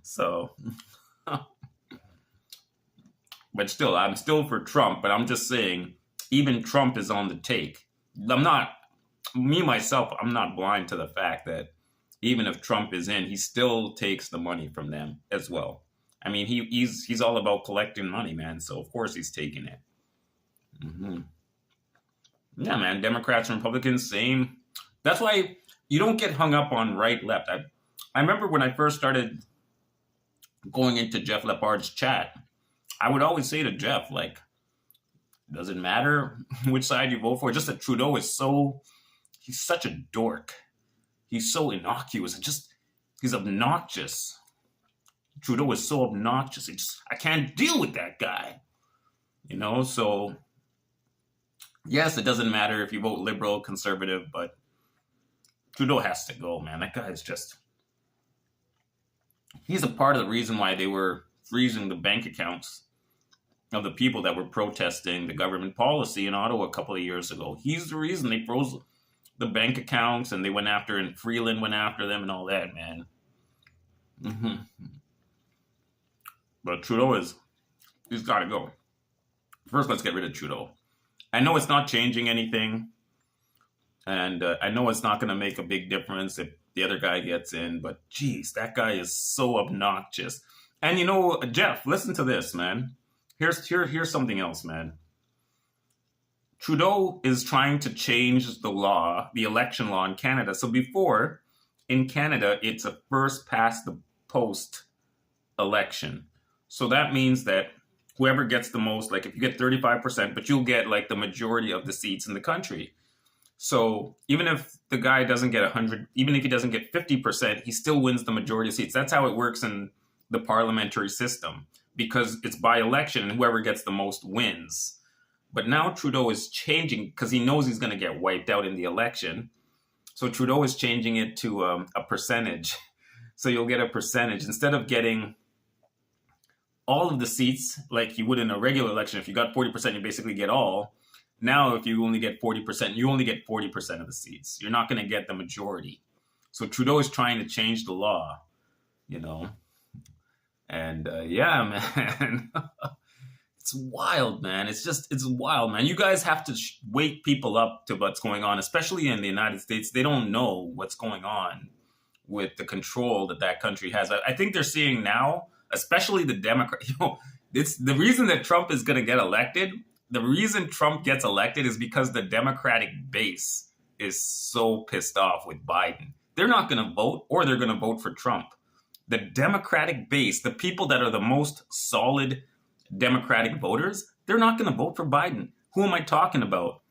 So, but still, I'm still for Trump, but I'm just saying, even Trump is on the take. I'm not blind to the fact that even if Trump is in, he still takes the money from them as well. I mean, he's all about collecting money, man. So of course he's taking it. Mm-hmm. Yeah, man. Democrats and Republicans, same. That's why you don't get hung up on right, left. I remember when I first started going into Jeff Lepard's chat, I would always say to Jeff, like, does it matter which side you vote for? Just that Trudeau is he's such a dork. He's so innocuous and he's obnoxious. Trudeau is so obnoxious. I can't deal with that guy. You know, so yes, it doesn't matter if you vote liberal, conservative, but Trudeau has to go, man. That guy is he's a part of the reason why they were freezing the bank accounts of the people that were protesting the government policy in Ottawa a couple of years ago. He's the reason they froze the bank accounts and they went after, and Freeland went after them and all that, man. Mm-hmm. But Trudeau he's got to go. First, let's get rid of Trudeau. I know it's not changing anything. And I know it's not going to make a big difference if the other guy gets in. But geez, that guy is so obnoxious. And you know, Jeff, listen to this, man. Here's something else, man. Trudeau is trying to change the law, the election law in Canada. So before, in Canada, it's a first past the post election. So that means that whoever gets the most, like if you get 35%, but you'll get like the majority of the seats in the country. So even if the guy doesn't get 100, even if he doesn't get 50%, he still wins the majority of seats. That's how it works in the parliamentary system, because it's by election and whoever gets the most wins. But now Trudeau is changing because he knows he's going to get wiped out in the election. So Trudeau is changing it to a percentage. So you'll get a percentage instead of getting all of the seats like you would in a regular election. If you got 40%, you basically get all. Now, if you only get 40%, you only get 40% of the seats. You're not going to get the majority. So Trudeau is trying to change the law, you know. And yeah, man, it's wild, man. It's wild, man. You guys have to wake people up to what's going on, especially in the United States. They don't know what's going on with the control that country has. I think they're seeing now, especially the Democrat. You know, it's the reason that Trump is going to get elected. The reason Trump gets elected is because the Democratic base is so pissed off with Biden. They're not going to vote, or they're going to vote for Trump. The Democratic base, the people that are the most solid Democratic voters, they're not going to vote for Biden. Who am I talking about?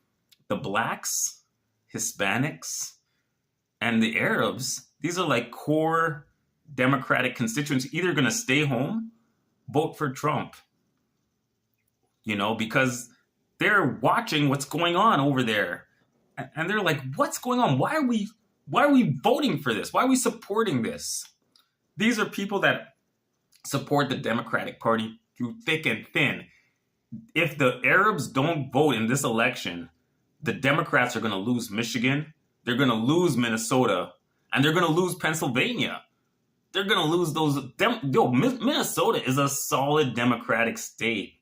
The blacks, Hispanics, and the Arabs. These are like core Democratic constituents either going to stay home, vote for Trump. You know, because they're watching what's going on over there. And they're like, what's going on? Why are we voting for this? Why are we supporting this? These are people that support the Democratic Party through thick and thin. If the Arabs don't vote in this election, the Democrats are going to lose Michigan, they're going to lose Minnesota, and they're going to lose Pennsylvania. They're going to lose those. Minnesota is a solid Democratic state,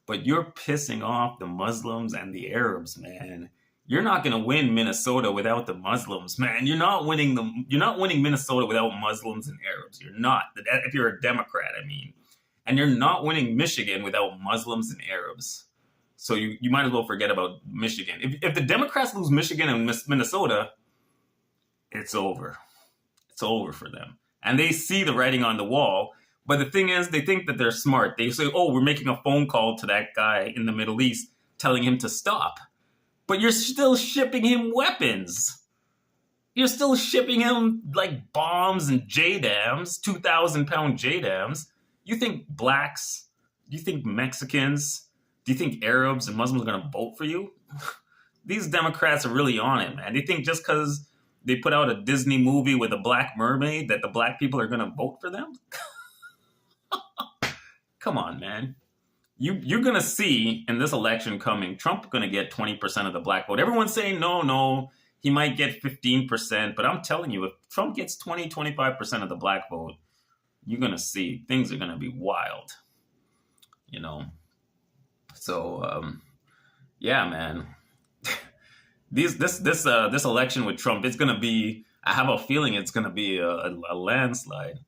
but you're pissing off the Muslims and the Arabs, man. You're not going to win Minnesota without the Muslims, man. You're not winning Minnesota without Muslims and Arabs. You're not. If you're a Democrat, I mean. And you're not winning Michigan without Muslims and Arabs. So you might as well forget about Michigan. If the Democrats lose Michigan and Minnesota, it's over. It's over for them. And they see the writing on the wall. But the thing is, they think that they're smart. They say, oh, we're making a phone call to that guy in the Middle East telling him to stop. But you're still shipping him weapons. You're still shipping him like bombs and JDAMs, 2,000-pound JDAMs. You think blacks, do you think Mexicans, do you think Arabs and Muslims are going to vote for you? These Democrats are really on it, man. They think just because they put out a Disney movie with a black mermaid that the black people are going to vote for them? Come on, man. You're going to see in this election coming, Trump going to get 20% of the black vote. Everyone's saying, no, he might get 15%. But I'm telling you, if Trump gets 20, 25% of the black vote, you're going to see things are going to be wild, you know? So, yeah, man, this election with Trump, it's going to be, I have a feeling it's going to be a landslide.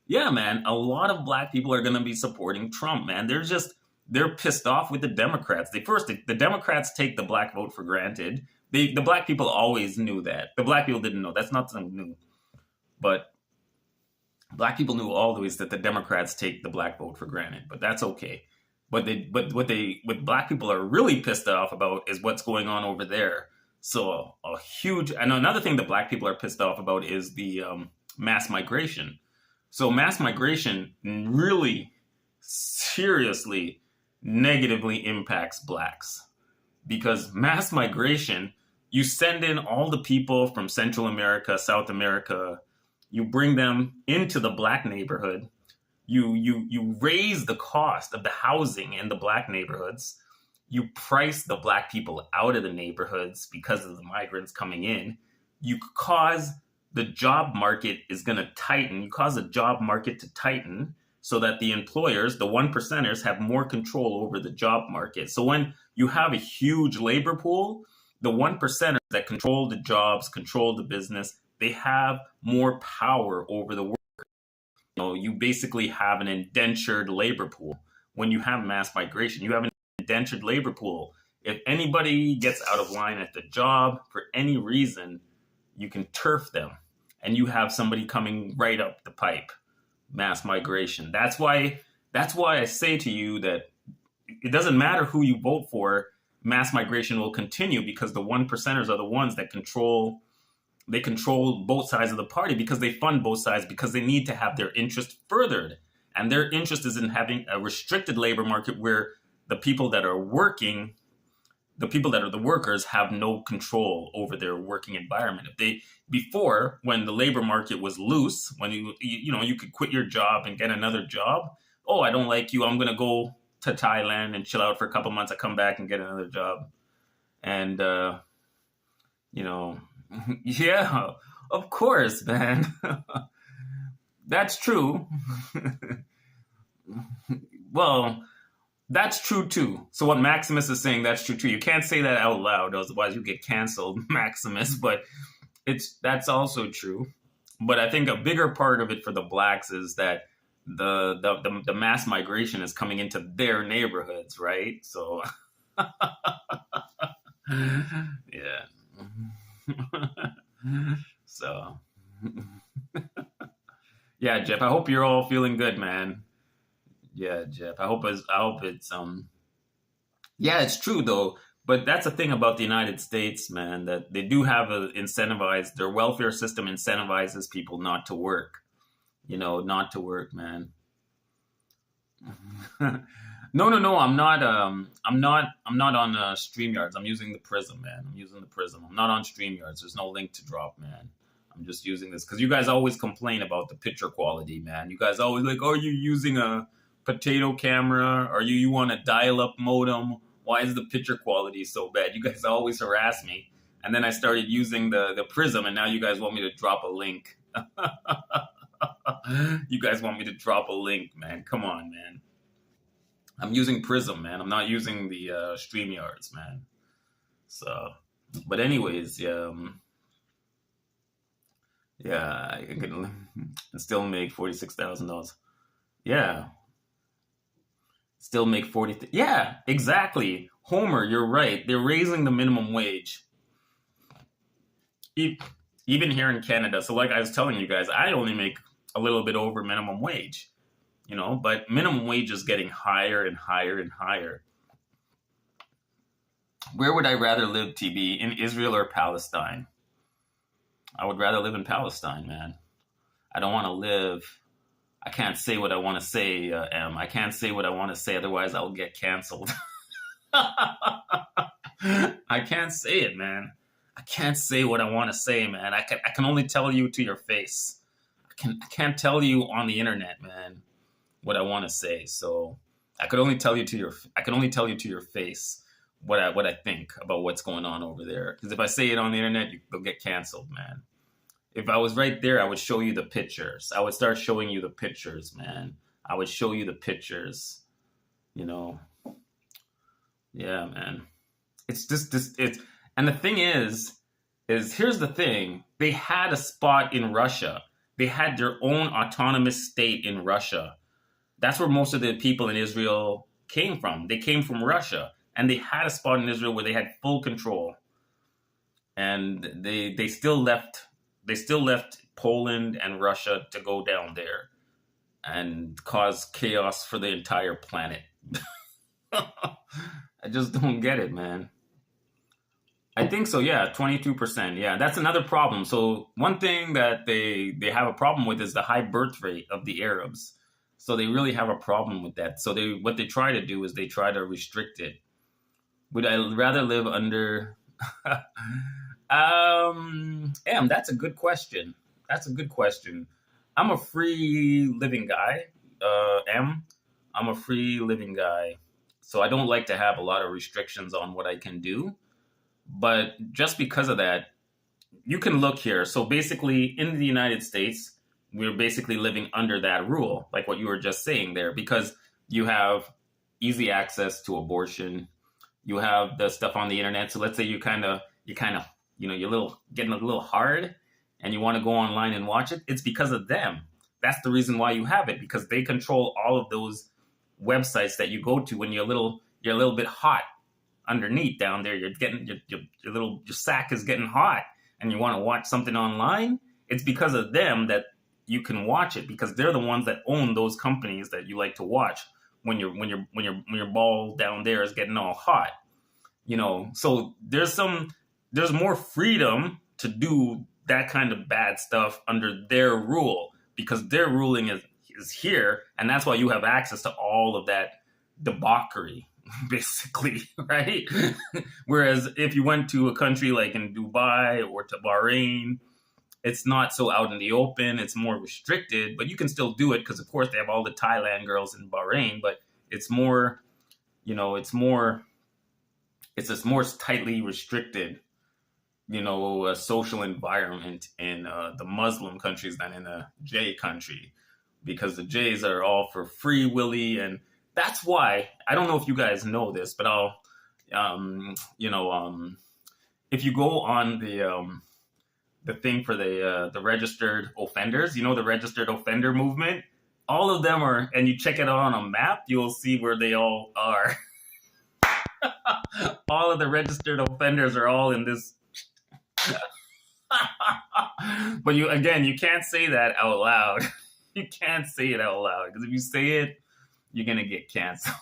Yeah, man, a lot of black people are going to be supporting Trump, man. They're pissed off with the Democrats. The Democrats take the black vote for granted. The black people always knew that. The black people didn't know. That's not something new. But black people knew always that the Democrats take the black vote for granted. But that's okay. What black people are really pissed off about is what's going on over there. So another thing that black people are pissed off about is the mass migration. So mass migration really seriously negatively impacts blacks, because mass migration, you send in all the people from Central America, South America, you bring them into the black neighborhood, you raise the cost of the housing in the black neighborhoods, you price the black people out of the neighborhoods because of the migrants coming in, you cause the job market is going to tighten, you cause the job market to tighten, so that the employers, the 1%ers, have more control over the job market. So when you have a huge labor pool, the 1%ers that control the jobs, control the business, they have more power over the worker. You basically have an indentured labor pool. When you have mass migration, you have an indentured labor pool. If anybody gets out of line at the job for any reason, you can turf them, and you have somebody coming right up the pipe. Mass migration. That's why I say to you that it doesn't matter who you vote for, mass migration will continue, because the 1%ers are the ones that control both sides of the party, because they fund both sides, because they need to have their interest furthered. And their interest is in having a restricted labor market where the people that are working, the people that are the workers, have no control over their working environment. Before, when the labor market was loose, when you could quit your job and get another job. Oh, I don't like you, I'm going to go to Thailand and chill out for a couple months. I come back and get another job. And, yeah, of course, man. That's true. Well, that's true too. So what Maximus is saying, that's true too. You can't say that out loud, otherwise you get canceled, Maximus. But that's also true. But I think a bigger part of it for the blacks is that the mass migration is coming into their neighborhoods, right? So yeah. So yeah, Jeff, I hope you're all feeling good, man. Yeah, Jeff. I hope it's yeah, it's true though. But that's the thing about the United States, man, that they do have their welfare system incentivizes people not to work. Not to work, man. No. I'm not on StreamYards. I'm using the Prism, man. I'm using the Prism. I'm not on StreamYards. There's no link to drop, man. I'm just using this because you guys always complain about the picture quality, man. You guys always like, oh, you using a potato camera? Or you want a dial-up modem? Why is the picture quality so bad? You guys always harass me. And then I started using the Prism, and now you guys want me to drop a link. You guys want me to drop a link, man. Come on, man. I'm using Prism, man. I'm not using the StreamYards, man. So, but anyways, yeah, I can still make $46,000. Yeah, still make 40. Yeah, exactly. Homer, you're right. They're raising the minimum wage. Even here in Canada. So like I was telling you guys, I only make a little bit over minimum wage, but minimum wage is getting higher and higher and higher. Where would I rather live, TB? In Israel or Palestine? I would rather live in Palestine, man. I don't want to live. I can't say what I want to say, Em. I can't say what I want to say, otherwise I'll get canceled. I can't say it, man. I can't say what I want to say, man. I can only tell you to your face. I can't tell you on the internet, man, what I want to say. So I can only tell you to your face what I think about what's going on over there. Because if I say it on the internet, you'll get canceled, man. If I was right there, I would show you the pictures. I would start showing you the pictures, man. I would show you the pictures. Yeah, man. It's just it's. And the thing is here's the thing. They had a spot in Russia. They had their own autonomous state in Russia. That's where most of the people in Israel came from. They came from Russia. And they had a spot in Israel where they had full control. And they still left Poland and Russia to go down there and cause chaos for the entire planet. I just don't get it, man. I think so, yeah, 22%. Yeah, that's another problem. So one thing that they have a problem with is the high birth rate of the Arabs. So they really have a problem with that. So what they try to do is they try to restrict it. Would I rather live under... that's a good question. I'm a free living guy. I'm a free living guy. So I don't like to have a lot of restrictions on what I can do. But just because of that, you can look here. So basically, in the United States, we're basically living under that rule, like what you were just saying there, because you have easy access to abortion. You have the stuff on the internet. So let's say you're getting a little hard and you want to go online and watch it. It's because of them. That's the reason why you have it, because they control all of those websites that you go to when you're a little bit hot underneath down there. You're getting your sack is getting hot and you want to watch something online. It's because of them that you can watch it, because they're the ones that own those companies that you like to watch when your ball down there is getting all hot. So there's more freedom to do that kind of bad stuff under their rule, because their ruling is here, and that's why you have access to all of that debauchery, basically, right? Whereas if you went to a country like in Dubai or to Bahrain, it's not so out in the open. It's more restricted, but you can still do it because, of course, they have all the Thailand girls in Bahrain. But it's more, it's a more tightly restricted, social environment in the Muslim countries than in a J country, because the J's are all for free willy. And that's why, I don't know if you guys know this, but if you go on the thing for the registered offenders, the registered offender movement, all of them are, and you check it out on a map, you'll see where they all are. All of the registered offenders are all in this. But you can't say that out loud. You can't say it out loud, because if you say it, you're going to get canceled.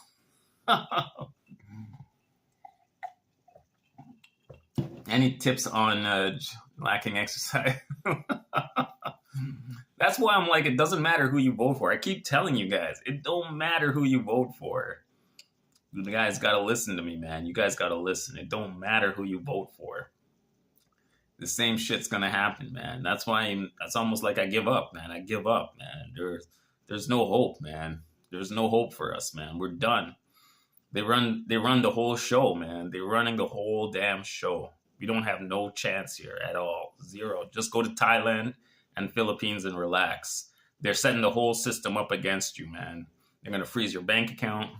Any tips on lacking exercise? That's why I'm like, it doesn't matter who you vote for. I keep telling you guys, it don't matter who you vote for. You guys got to listen to me, man. You guys got to listen. It don't matter who you vote for. the same shit's gonna happen, man. That's why that's almost like I give up, man. I give up, man. There's no hope, man. There's no hope for us, man. We're done. They run the whole show, man. They're running the whole damn show. We don't have no chance here at all. Zero. Just go to Thailand and Philippines and relax. They're setting the whole system up against you, man. They're gonna freeze your bank account.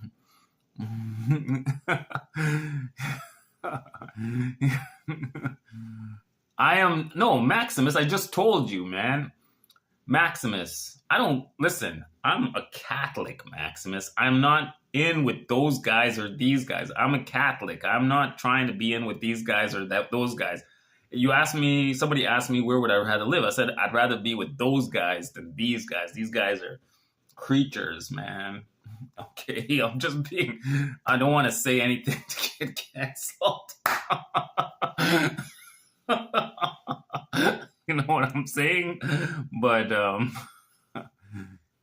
Maximus, I just told you, man. Maximus, listen, I'm a Catholic, Maximus. I'm not in with those guys or these guys. I'm a Catholic. I'm not trying to be in with these guys or those guys. Somebody asked me where would I rather live? I said, I'd rather be with those guys than these guys. These guys are creatures, man. Okay, I don't want to say anything to get canceled. You know what I'm saying? But,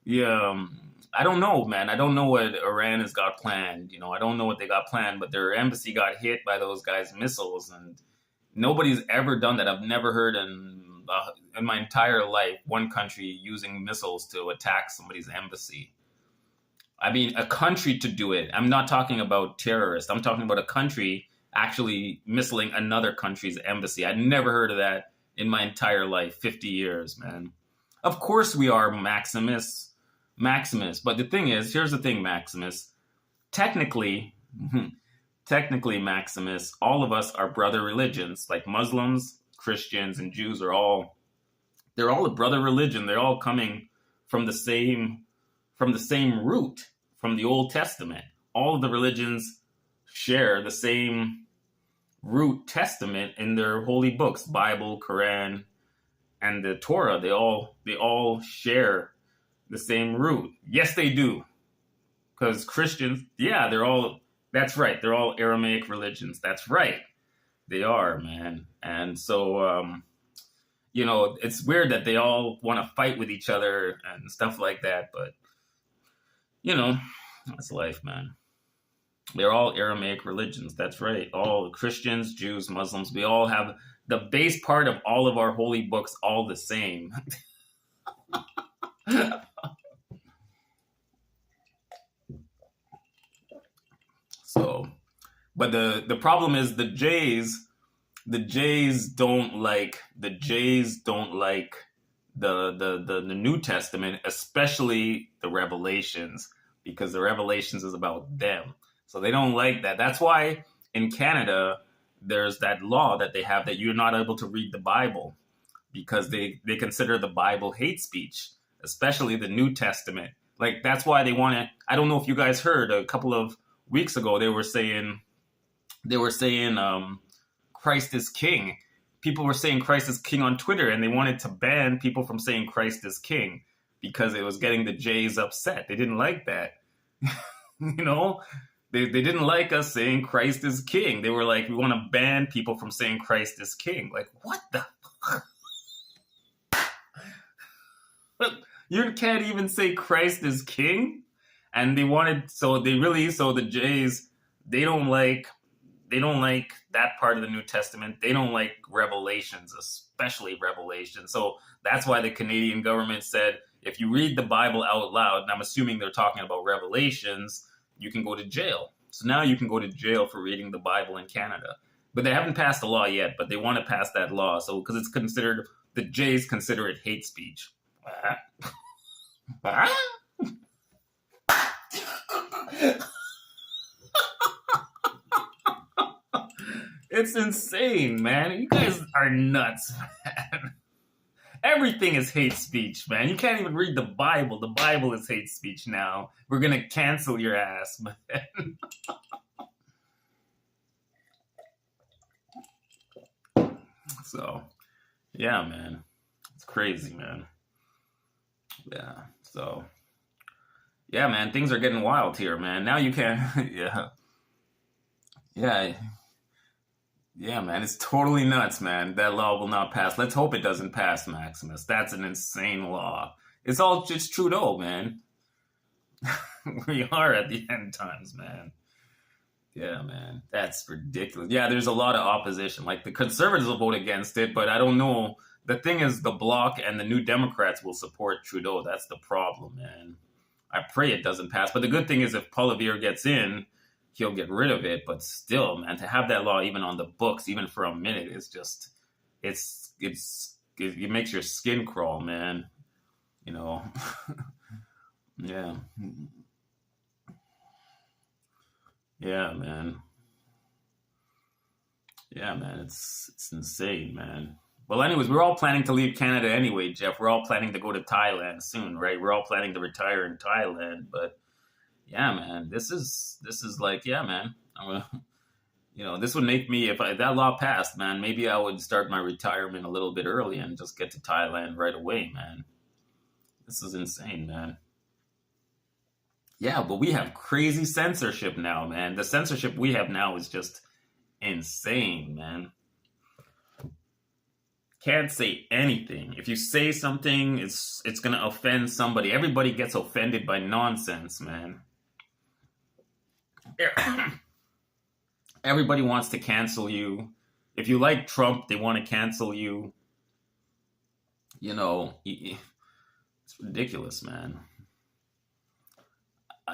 yeah, I don't know, man. I don't know what Iran has got planned. I don't know what they got planned, but their embassy got hit by those guys' missiles, and nobody's ever done that. I've never heard in my entire life one country using missiles to attack somebody's embassy. I mean, a country to do it. I'm not talking about terrorists. I'm talking about a country actually missiling another country's embassy. I'd never heard of that in my entire life, 50 years, man. Of course we are, Maximus. But the thing is, here's the thing, Maximus. Technically, Maximus, all of us are brother religions. Like Muslims, Christians, and Jews they're all a brother religion. They're all coming from the same root, from the Old Testament. All of the religions share the same root testament in their holy books, Bible, Quran, and the Torah. They all share the same root. Yes, they do. Because Christians, that's right. They're all Aramaic religions. That's right. They are, man. And so, it's weird that they all want to fight with each other and stuff like that. But, that's life, man. They're all Aramaic religions. That's right. All Christians, Jews, Muslims, we all have the base part of all of our holy books all the same. So, but the problem is the Jays don't like the New Testament, especially the Revelations, because the Revelations is about them. So they don't like that. That's why in Canada, there's that law that they have that you're not able to read the Bible because they consider the Bible hate speech, especially the New Testament. Like, that's why they want to, I don't know if you guys heard a couple of weeks ago, they were saying Christ is king. People were saying Christ is king on Twitter, and they wanted to ban people from saying Christ is king because it was getting the Jays upset. They didn't like that. They didn't like us saying Christ is king. They were like, we want to ban people from saying Christ is king. Like, what the fuck? You can't even say Christ is king? And the Jays, they don't like that part of the New Testament. They don't like Revelations, especially Revelation. So that's why the Canadian government said, if you read the Bible out loud, and I'm assuming they're talking about Revelations, you can go to jail. So now you can go to jail for reading the Bible in Canada. But they haven't passed a law yet, but they want to pass that law. So, because it's considered, the Jays consider it hate speech. It's insane, man. You guys are nuts, man. Everything is hate speech, man. You can't even read the Bible. The Bible is hate speech now. We're going to cancel your ass, man. So, yeah, man. It's crazy, man. Yeah, so. Yeah, man, things are getting wild here, man. Now you can't, Yeah, man, it's totally nuts, man. That law will not pass. Let's hope it doesn't pass, Maximus. That's an insane law. It's all just Trudeau, man. We are at the end times, man. Yeah, man, that's ridiculous. Yeah, there's a lot of opposition. Like the conservatives will vote against it, but I don't know. The thing is, the Bloc and the New Democrats will support Trudeau. That's the problem, man. I pray it doesn't pass. But the good thing is, if Poilievre gets in, he'll get rid of it. But still, man, to have that law even on the books, even for a minute, is just it makes your skin crawl, man. You know, yeah, yeah, man. Yeah, man, it's insane, man. Well, anyways, we're all planning to leave Canada anyway, Jeff. We're all planning to go to Thailand soon, right? We're all planning to retire in Thailand, but yeah, man, this is like, yeah, man. I'm gonna, this would make me if that law passed, man. Maybe I would start my retirement a little bit early and just get to Thailand right away, man. This is insane, man. Yeah, but we have crazy censorship now, man. The censorship we have now is just insane, man. Can't say anything. If you say something, it's gonna offend somebody. Everybody gets offended by nonsense, man. Everybody wants to cancel you. If you like Trump, they want to cancel you. It's ridiculous, man.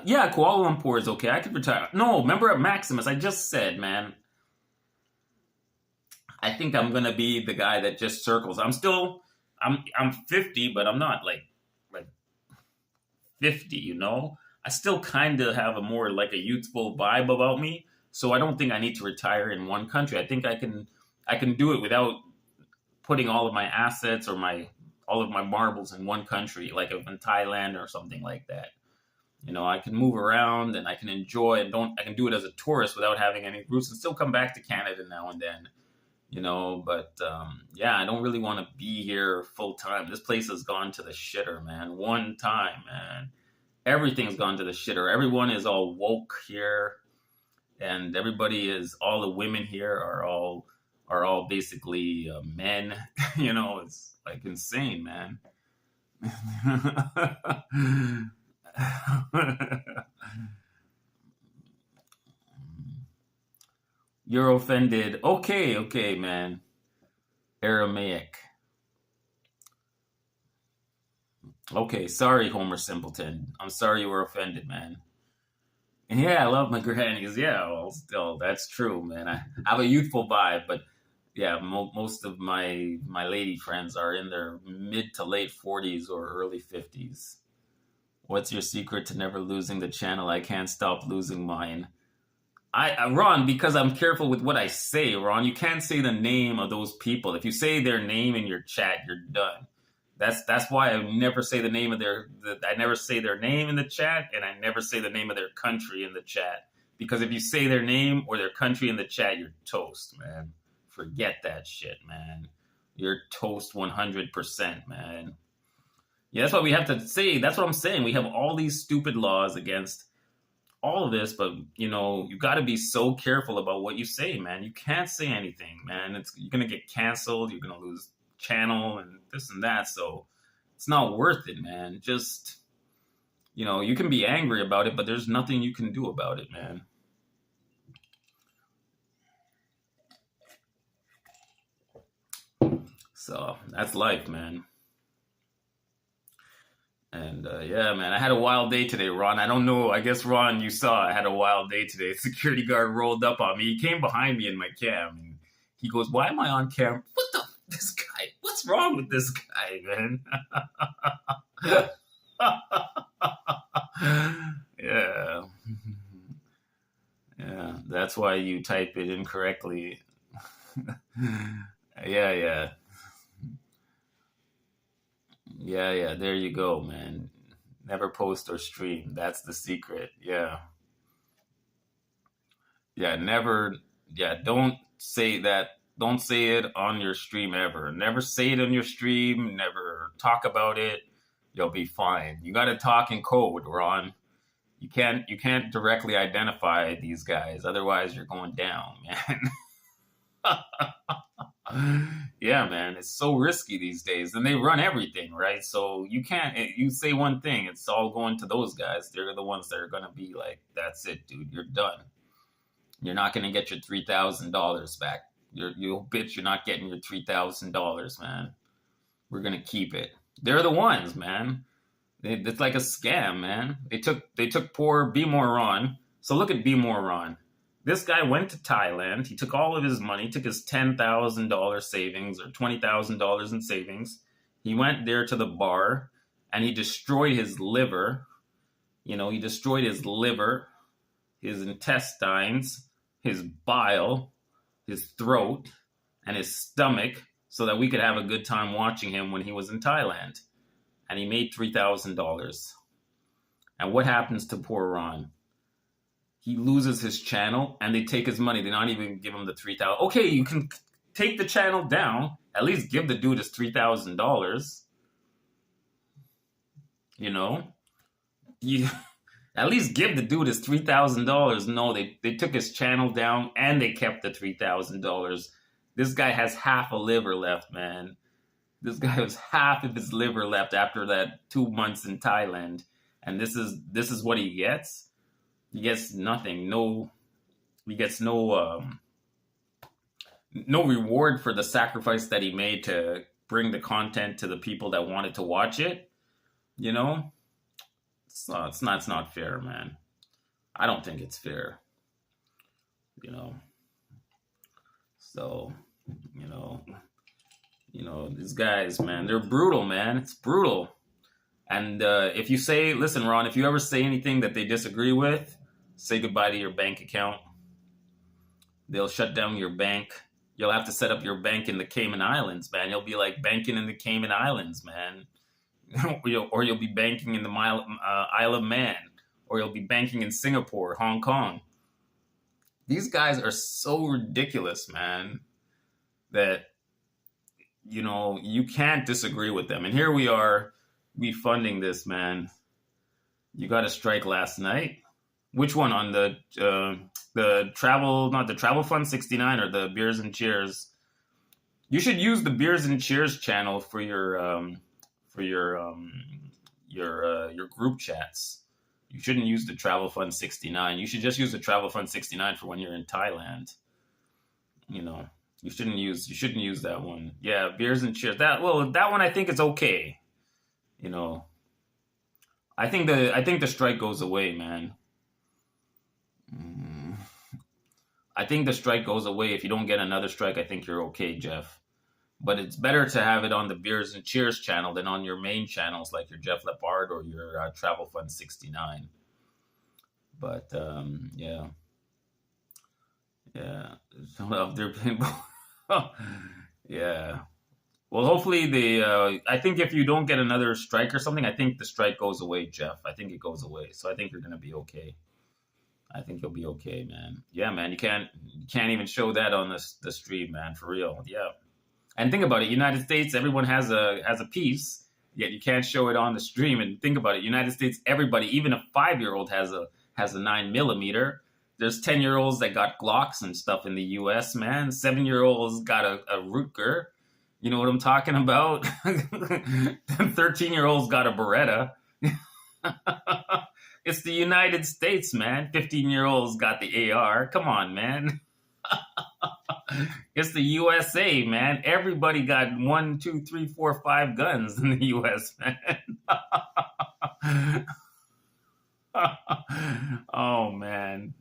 Yeah, Kuala Lumpur is okay. I could retire. No, remember at Maximus, I just said, man, I think I'm gonna be the guy that just circles. I'm 50, but I'm not like 50, I still kind of have a more like a youthful vibe about me. So I don't think I need to retire in one country. I think I can do it without putting all of my assets or my all of my marbles in one country, like in Thailand or something like that. I can move around and I can enjoy and don't I can do it as a tourist without having any roots and still come back to Canada now and then. But yeah, I don't really want to be here full time. This place has gone to the shitter, man. One time, man. Everything's gone to the shitter. Everyone is all woke here, and all the women here are all basically men. It's like insane, man. You're offended. Okay, man. Aramaic. Okay, sorry, Homer Simpleton. I'm sorry you were offended, man. And yeah, I love my grannies. Yeah, well, still, that's true, man. I have a youthful vibe, but yeah, most of my lady friends are in their mid to late 40s or early 50s. What's your secret to never losing the channel? I can't stop losing mine. Ron, because I'm careful with what I say, Ron. You can't say the name of those people. If you say their name in your chat, you're done. That's why I never say the name of I never say their name in the chat, and I never say the name of their country in the chat. Because if you say their name or their country in the chat, you're toast, man. Forget that shit, man. You're toast 100%, man. Yeah, that's what we have to say. That's what I'm saying. We have all these stupid laws against all of this, but you got to be so careful about what you say, man. You can't say anything, man. You're gonna get canceled. You're gonna lose channel and this and that. So it's not worth it, man. Just you can be angry about it, but there's nothing you can do about it, man. So that's life, man. And yeah, man, I had a wild day today, Ron. I don't know. I guess, Ron, you saw I had a wild day today. Security guard rolled up on me. He came behind me in my cam. And he goes, "Why am I on cam? This guy? What's wrong with this guy, man?" Yeah. Yeah. That's why you type it incorrectly. Yeah. Yeah. There you go, man. Never post or stream. That's the secret. Yeah. Yeah. Never. Yeah. Don't say that. Don't say it on your stream ever. Never say it on your stream. Never talk about it. You'll be fine. You got to talk in code, Ron. You can't directly identify these guys. Otherwise, you're going down, man. Yeah, man, it's so risky these days, and they run everything, right? So you can't. You say one thing, it's all going to those guys. They're the ones that are gonna be like, "That's it, dude. You're done." You're not going to get your $3,000 back. You bitch, you're not getting your $3,000, man. We're going to keep it. They're the ones, man. It's like a scam, man. They took poor B. Moran. So look at B. Moran. This guy went to Thailand. He took all of his money, took his $10,000 savings or $20,000 in savings. He went there to the bar and he destroyed his liver. You know, he destroyed his liver, his intestines, his bile, his throat, and his stomach so that we could have a good time watching him when he was in Thailand. And he made $3,000. And what happens to poor Ron? He loses his channel and they take his money. They not even give him the $3,000. Okay, you can take the channel down. At least give the dude his $3,000. You know? You at least give the dude his $3,000. No, they took his channel down and they kept the $3,000. This guy has half a liver left, man. This guy has half of his liver left after that 2 months in Thailand. And this is what he gets? He gets nothing. He gets no reward for the sacrifice that he made to bring the content to the people that wanted to watch it. You know? It's not fair, man. I don't think it's fair. You know. So, you know, these guys, man, they're brutal, man. It's brutal. And if you say, listen, Ron, if you ever say anything that they disagree with, say goodbye to your bank account. They'll shut down your bank. You'll have to set up your bank in the Cayman Islands, man. You'll be like banking in the Cayman Islands, man. Or you'll be banking in the Isle of Man. Or you'll be banking in Singapore, Hong Kong. These guys are so ridiculous, man, that, you know, you can't disagree with them. And here we are, funding this, man. You got a strike last night. Which one, on the travel, not the Travel Fund 69 or the Beers and Cheers? You should use the Beers and Cheers channel for your group chats. You shouldn't use the Travel Fund 69. You should just use the Travel Fund 69 for when you're in Thailand. You know, you shouldn't use that one. Yeah, Beers and Cheers. That one I think is okay. You know, I think the strike goes away, man. I think the strike goes away. If you don't get another strike, I think you're okay, Jeff. But it's better to have it on the Beers and Cheers channel than on your main channels like your Jeff Lepard or your Travel Fund 69. But, yeah. Yeah. Well, hopefully I think if you don't get another strike or something, I think the strike goes away, Jeff. I think it goes away. So I think you're going to be okay. I think you'll be okay, man. Yeah, man. You can't even show that on the stream, man. For real. Yeah. And think about it. United States, everyone has a piece, yet you can't show it on the stream. And think about it. United States, everybody, even a 5-year-old has a 9mm. There's 10-year-olds that got Glocks and stuff in the U.S., man. 7-year-olds got a Rutger. You know what I'm talking about? 13-year-olds got a Beretta. It's the United States, man. 15-year-olds got the AR. Come on, man. It's the USA, man. Everybody got 1, 2, 3, 4, 5 guns in the US, man. Oh, man.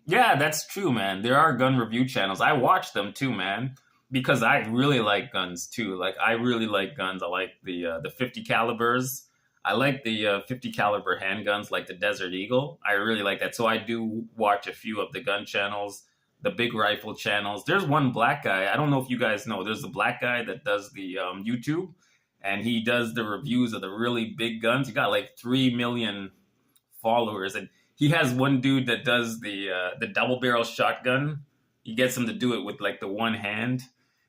Yeah, that's true, man. There are gun review channels. I watch them too, man, because I really like guns too. Like, I really like guns. I like the 50 calibers. I like the 50 caliber handguns, like the Desert Eagle. I really like that. So I do watch a few of the gun channels, the big rifle channels. There's one black guy. I don't know if you guys know. There's a black guy that does the YouTube, and he does the reviews of the really big guns. He got like 3 million followers, and he has one dude that does the double barrel shotgun. He gets him to do it with like the one hand.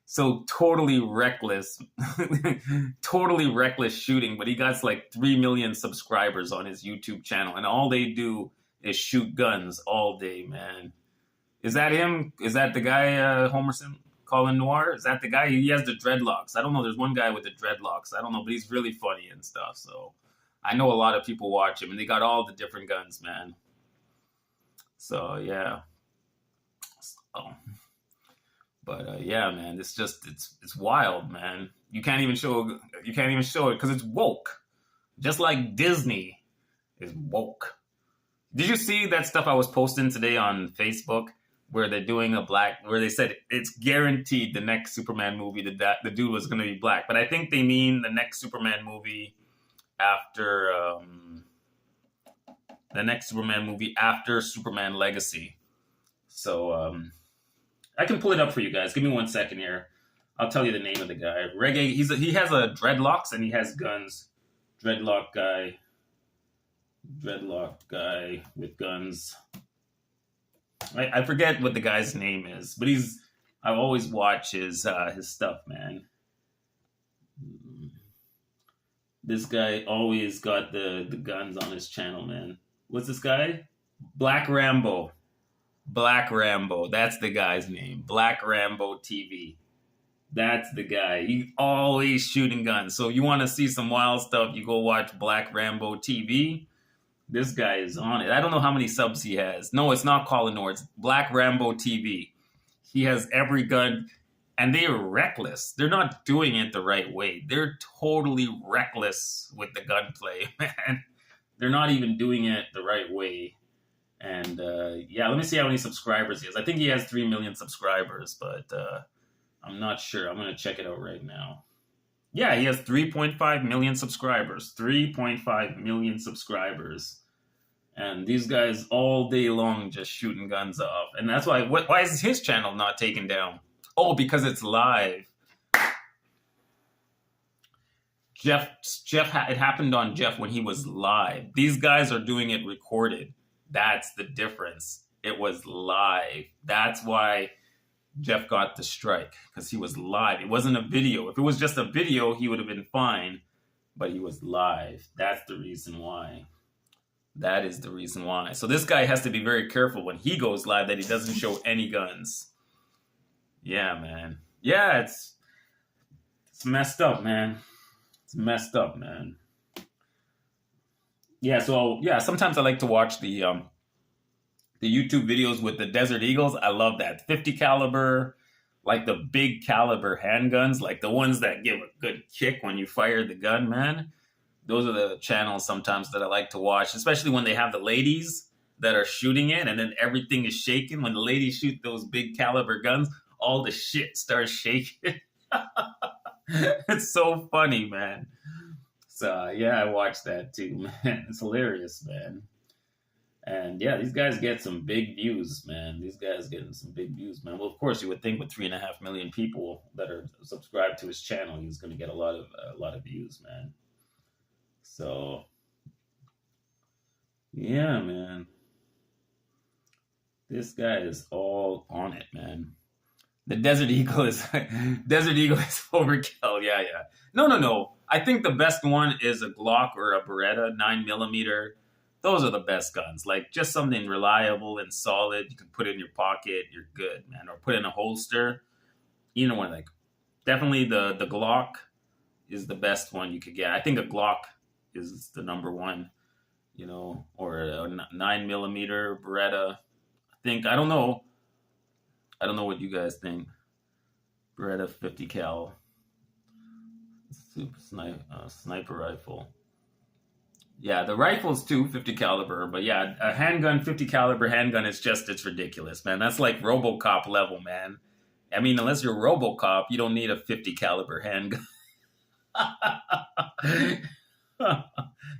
So totally reckless shooting, but he got like 3 million subscribers on his YouTube channel, and all they do is shoot guns all day, man. Is that him? Is that the guy, Homerson, Colin Noir? Is that the guy? He has the dreadlocks. I don't know. There's one guy with the dreadlocks. I don't know, but he's really funny and stuff. So I know a lot of people watch him, and they got all the different guns, man. So, yeah. Yeah, man, it's wild, man. You can't even show it because it's woke. Just like Disney is woke. Did you see that stuff I was posting today on Facebook where they're doing where they said it's guaranteed the next Superman movie that the dude was going to be black, but I think they mean the next Superman movie after Superman Legacy. So I can pull it up for you guys. Give me 1 second here. I'll tell you the name of the guy. Reggae. He has a dreadlocks and he has guns. Dreadlock guy with guns. I forget what the guy's name is, but I always watch his stuff, man. This guy always got the guns on his channel, man. What's this guy? Black Rambo. That's the guy's name. Black Rambo TV. That's the guy. He's always shooting guns. So you want to see some wild stuff, you go watch Black Rambo TV. This guy is on it. I don't know how many subs he has. No, it's not Colin Orr. It's Black Rambo TV. He has every gun, and they are reckless. They're not doing it the right way. They're totally reckless with the gunplay, man. They're not even doing it the right way. And yeah, let me see how many subscribers he has. I think he has 3 million subscribers, but I'm not sure. I'm going to check it out right now. Yeah, he has 3.5 million subscribers. 3.5 million subscribers. And these guys all day long just shooting guns off. And that's why is his channel not taken down? Oh, because it's live. It happened on Jeff when he was live. These guys are doing it recorded. That's the difference. It was live. That's why Jeff got the strike, because he was live. It wasn't a video. If it was just a video, he would have been fine, but he was live. That's the reason why. That is the reason why. So this guy has to be very careful when he goes live that he doesn't show any guns. Yeah, man. Yeah, it's messed up, man. It's messed up, man. Yeah, so yeah, sometimes I like to watch the YouTube videos with the Desert Eagles. I love that 50 caliber, like the big caliber handguns, like the ones that give a good kick when you fire the gun, man. Those are the channels sometimes that I like to watch, especially when they have the ladies that are shooting it and then everything is shaking. When the ladies shoot those big caliber guns, all the shit starts shaking. It's so funny, man. So yeah, I watched that too, man. It's hilarious, man. And yeah, these guys get some big views, man. These guys getting some big views, man. Well, of course, you would think with 3.5 million people that are subscribed to his channel, he's going to get a lot of views, man. So yeah, man. This guy is all on it, man. The Desert Eagle is overkill. Yeah. No. I think the best one is a Glock or a Beretta 9mm. Those are the best guns. Like just something reliable and solid. You can put it in your pocket. You're good, man. Or put it in a holster. You know what? Like definitely the Glock is the best one you could get. I think a Glock is the number one. You know, or a 9mm Beretta. I don't know what you guys think. Beretta 50 cal super sniper rifle. Yeah, the rifle's too 50 caliber, but yeah, a handgun 50 caliber handgun is it's ridiculous, man. That's like RoboCop level, man. I mean, unless you're RoboCop, you don't need a 50 caliber handgun.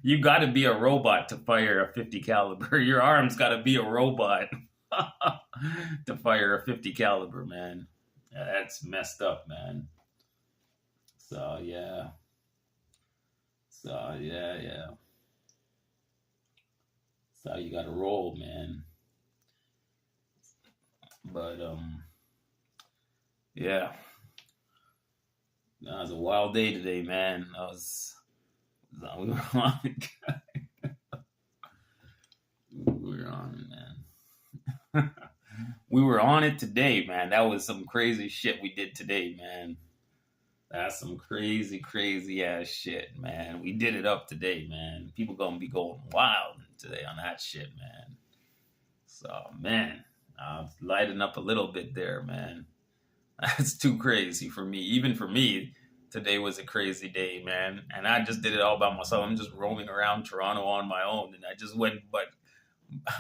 You got to be a robot to fire a 50 caliber. Your arms got to be a robot to fire a 50 caliber, man. Yeah, that's messed up, man. So yeah. So you got to roll, man. But yeah. It was a wild day today, man. We were on it. We were on it, man. We were on it today, man. That was some crazy shit we did today, man. That's some crazy, crazy ass shit, man. We did it up today, man. People gonna be going wild today on that shit, man. So, man, Lighten up a little bit there, man. That's too crazy for me. Even for me, today was a crazy day, man. And I just did it all by myself. I'm just roaming around Toronto on my own, and I just went but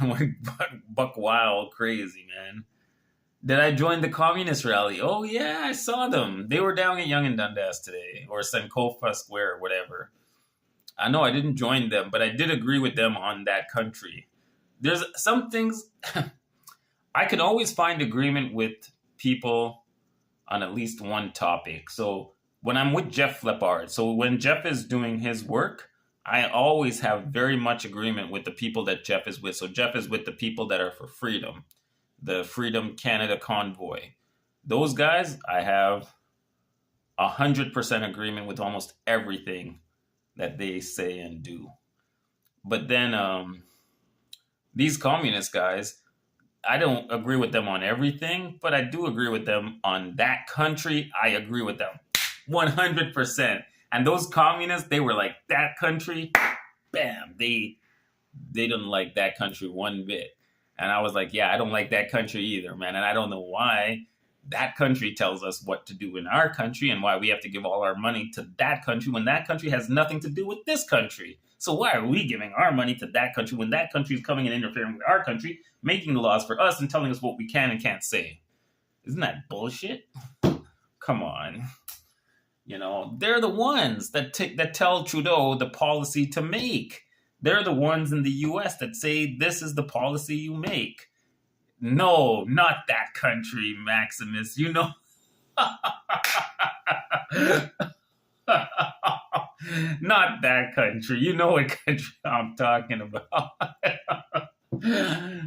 I went buck wild crazy, man. Did I join the communist rally? Oh yeah, I saw them. They were down at Yonge and Dundas today, or Sankofa Square, or whatever. I know I didn't join them, but I did agree with them on that country. There's some things I can always find agreement with people on at least one topic. So when I'm with Jeff Flippard, so when Jeff is doing his work, I always have very much agreement with the people that Jeff is with. So Jeff is with the people that are for freedom, the Freedom Canada Convoy. Those guys, I have 100% agreement with almost everything that they say and do. But then these communist guys, I don't agree with them on everything, but I do agree with them on that country. I agree with them 100%. And those communists, they were like, that country, bam, they didn't like that country one bit. And I was like, yeah, I don't like that country either, man. And I don't know why that country tells us what to do in our country and why we have to give all our money to that country when that country has nothing to do with this country. So why are we giving our money to that country when that country is coming and interfering with our country, making the laws for us and telling us what we can and can't say? Isn't that bullshit? Come on. You know, they're the ones that tell Trudeau the policy to make. They're the ones in the U.S. that say this is the policy you make. No, not that country, Maximus. You know. Not that country. You know what country I'm talking about.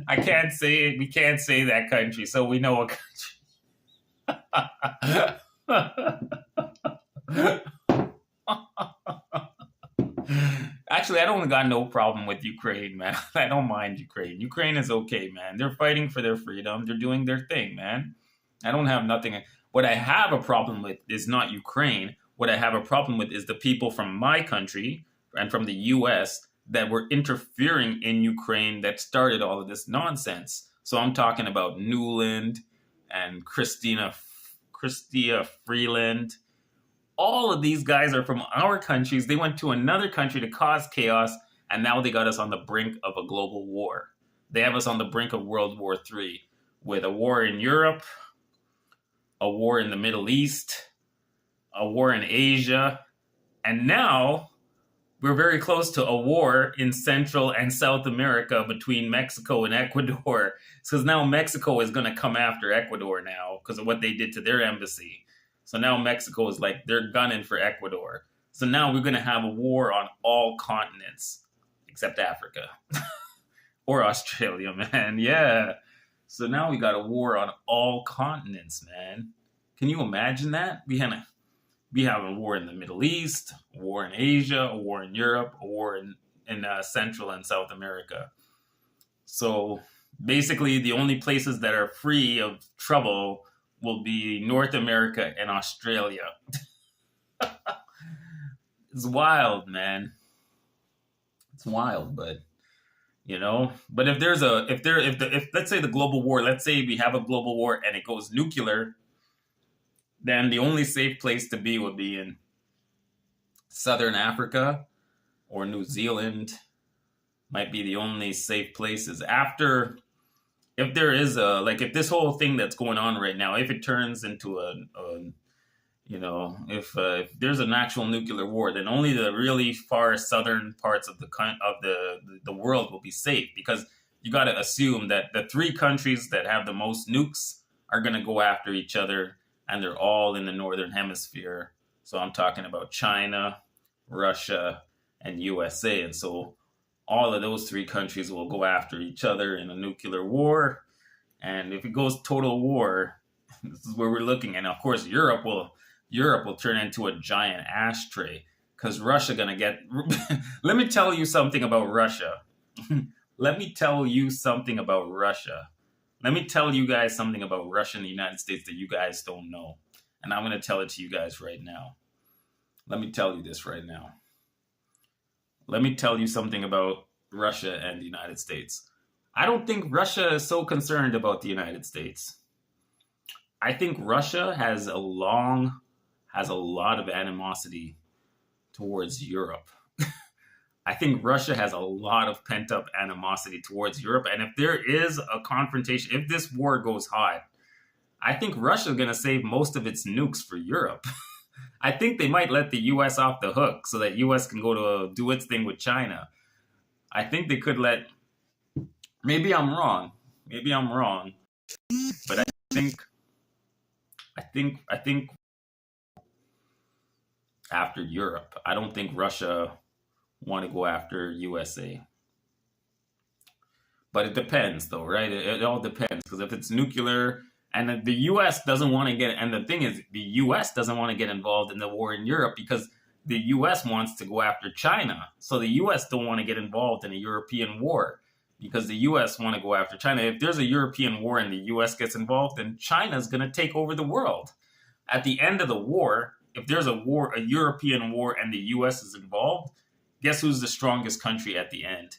I can't say it. We can't say that country, so we know what country. Actually, I don't got no problem with Ukraine, man. I don't mind Ukraine. Ukraine is okay, man. They're fighting for their freedom. They're doing their thing, man. I don't have nothing. What I have a problem with is not Ukraine. What I have a problem with is the people from my country and from the U.S. that were interfering in Ukraine that started all of this nonsense. So I'm talking about Newland and Chrystia Freeland. All of these guys are from our countries. They went to another country to cause chaos, and now they got us on the brink of a global war. They have us on the brink of World War III, with a war in Europe, a war in the Middle East, a war in Asia, and now we're very close to a war in Central and South America between Mexico and Ecuador. Because now Mexico is going to come after Ecuador now because of what they did to their embassy. So now Mexico is like, they're gunning for Ecuador. So now we're going to have a war on all continents, except Africa. Or Australia, man. Yeah. So now we got a war on all continents, man. Can you imagine that? We have a war in the Middle East, a war in Asia, a war in Europe, a war in Central and South America. So basically the only places that are free of trouble will be North America and Australia. It's wild, man. It's wild, but you know. But if let's say the global war, let's say we have a global war and it goes nuclear, then the only safe place to be would be in Southern Africa or New Zealand. Might be the only safe places after. If there is if this whole thing that's going on right now, if it turns into if there's an actual nuclear war, then only the really far southern parts of the world will be safe, because you got to assume that the three countries that have the most nukes are going to go after each other, and they're all in the northern hemisphere. So I'm talking about China, Russia, and USA, and so all of those three countries will go after each other in a nuclear war. And if it goes total war, this is where we're looking. And of course, Europe will turn into a giant ashtray, because Russia gonna get. Let me tell you something about Russia. Let me tell you something about Russia. Let me tell you guys something about Russia and the United States that you guys don't know. And I'm gonna tell it to you guys right now. Let me tell you this right now. Let me tell you something about Russia and the United States. I don't think Russia is so concerned about the United States. I think Russia has a lot of animosity towards Europe. I think Russia has a lot of pent up animosity towards Europe. And if there is a confrontation, if this war goes hot, I think Russia's going to save most of its nukes for Europe. I think they might let the US off the hook so that US can go to do its thing with China. I think they could let, maybe I'm wrong. Maybe I'm wrong. But I think after Europe, I don't think Russia want to go after USA. But it depends, though, right? It all depends because if it's nuclear, and the U.S. doesn't want to get, and the thing is, the U.S. doesn't want to get involved in the war in Europe because the U.S. wants to go after China. So the U.S. don't want to get involved in a European war because the U.S. want to go after China. If there's a European war and the U.S. gets involved, then China's going to take over the world. At the end of the war, if there's a war, a European war, and the U.S. is involved, guess who's the strongest country at the end?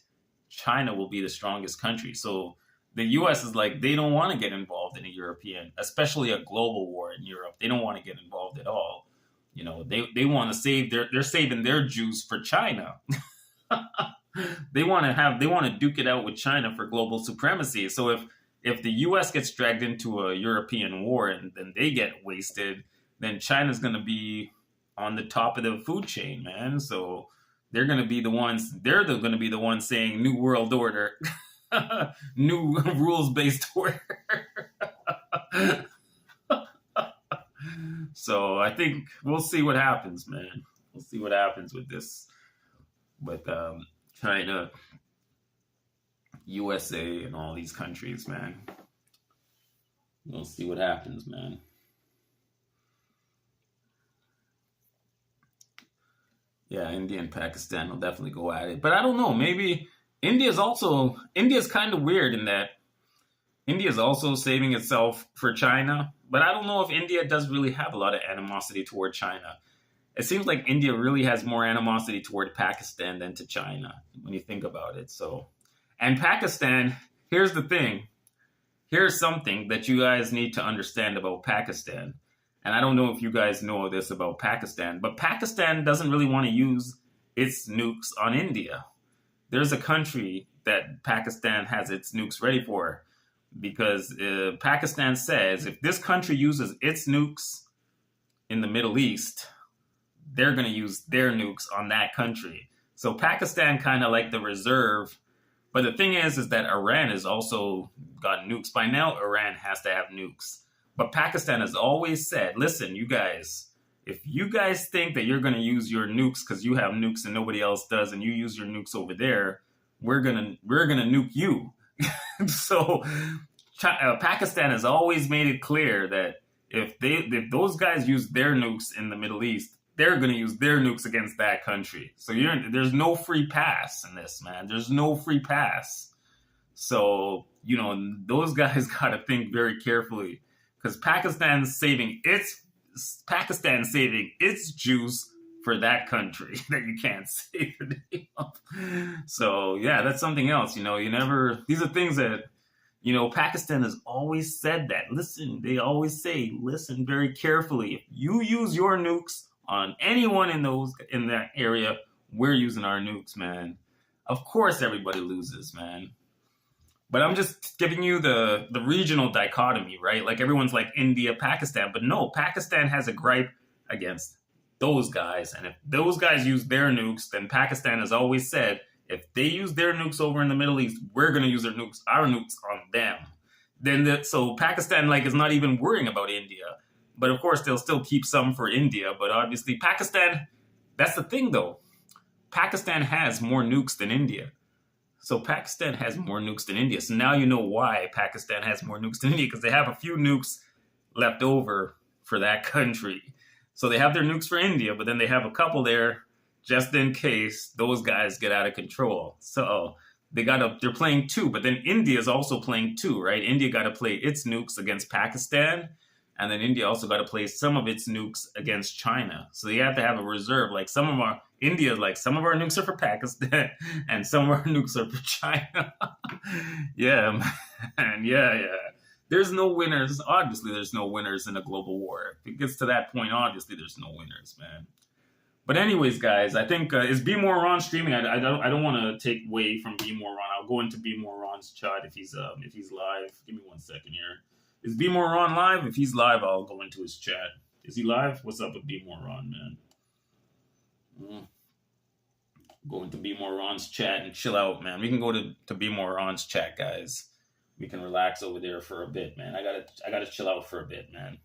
China will be the strongest country. So the U.S. is like, they don't want to get involved in a European, especially a global war in Europe. They don't want to get involved at all. You know, they want to save they're saving their Jews for China. they want to duke it out with China for global supremacy. So if the U.S. gets dragged into a European war and then they get wasted, then China's going to be on the top of the food chain, man. So they're going to be the ones saying New World Order. New rules-based order. So I think we'll see what happens, man. We'll see what happens with this. But China, USA, and all these countries, man. We'll see what happens, man. Yeah, India and Pakistan will definitely go at it. But I don't know, maybe India's kind of weird in that India's also saving itself for China, but I don't know if India does really have a lot of animosity toward China. It seems like India really has more animosity toward Pakistan than to China when you think about it. So, and Pakistan, here's the thing. Here's something that you guys need to understand about Pakistan. And I don't know if you guys know this about Pakistan, but Pakistan doesn't really want to use its nukes on India. There's a country that Pakistan has its nukes ready for because Pakistan says if this country uses its nukes in the Middle East, they're going to use their nukes on that country. So Pakistan kind of like the reserve. But the thing is that Iran has also got nukes. By now, Iran has to have nukes. But Pakistan has always said, listen, you guys, if you guys think that you're going to use your nukes because you have nukes and nobody else does, and you use your nukes over there, we're gonna nuke you. So Pakistan has always made it clear that if those guys use their nukes in the Middle East, they're going to use their nukes against that country. So there's no free pass in this, man. There's no free pass. So, you know, those guys got to think very carefully because Pakistan's saving its Jews for that country that you can't say the name of. So, yeah, that's something else. You know, these are things that, you know, Pakistan has always said that. Listen, they always say, listen very carefully. If you use your nukes on anyone in that area, we're using our nukes, man. Of course everybody loses, man. But I'm just giving you the regional dichotomy, right? Like everyone's like India, Pakistan, but no, Pakistan has a gripe against those guys. And if those guys use their nukes, then Pakistan has always said, if they use their nukes over in the Middle East, we're going to use our nukes on them. So Pakistan is not even worrying about India. But of course, they'll still keep some for India. But obviously, Pakistan, that's the thing, though. Pakistan has more nukes than India. So Pakistan has more nukes than India. So now you know why Pakistan has more nukes than India, because they have a few nukes left over for that country. So they have their nukes for India, but then they have a couple there just in case those guys get out of control. So they're playing two, but then India is also playing two, right? India got to play its nukes against Pakistan. and then India also got to place some of its nukes against China. So you have to have a reserve. Like some of our some of our nukes are for Pakistan, and some of our nukes are for China. Yeah, man. Yeah. There's no winners. Obviously, there's no winners in a global war. If it gets to that point, obviously, there's no winners, man. But anyways, guys, I think is B More Ron streaming. I don't want to take away from B More Ron. I'll go into B More Ron's chat if he's live. Give me 1 second here. Is B More Ron live? If he's live, I'll go into his chat. Is he live? What's up with B More Ron, man? Go into B More Ron's chat and chill out, man. We can go to B More Ron's chat, guys. We can relax over there for a bit, man. I gotta chill out for a bit, man.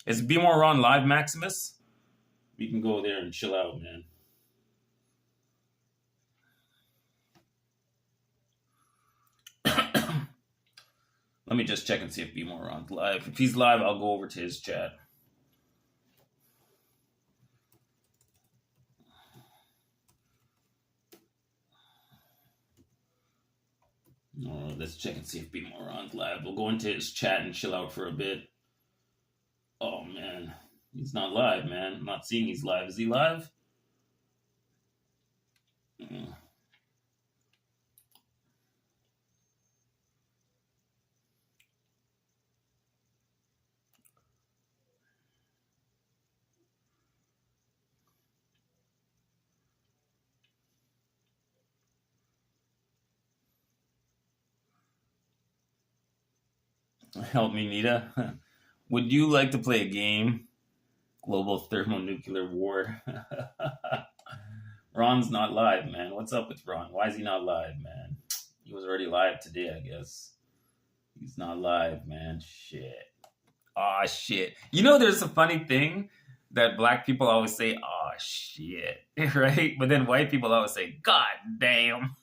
Is B More Ron live, Maximus? We can go there and chill out, man. Let me just check and see if B More Ron's live. If he's live, I'll go over to his chat. Oh, let's check and see if B More Ron's live. We'll go into his chat and chill out for a bit. Oh, man. He's not live, man. I'm not seeing he's live. Is he live? Help me, Nita. Would you like to play a game? Global thermonuclear war. Ron's not live, man. What's up with Ron? Why is he not live, man? He was already live today, I guess. He's not live, man. Shit. Aw, shit. You know, there's a funny thing that black people always say, aw, shit. Right? But then white people always say, God damn.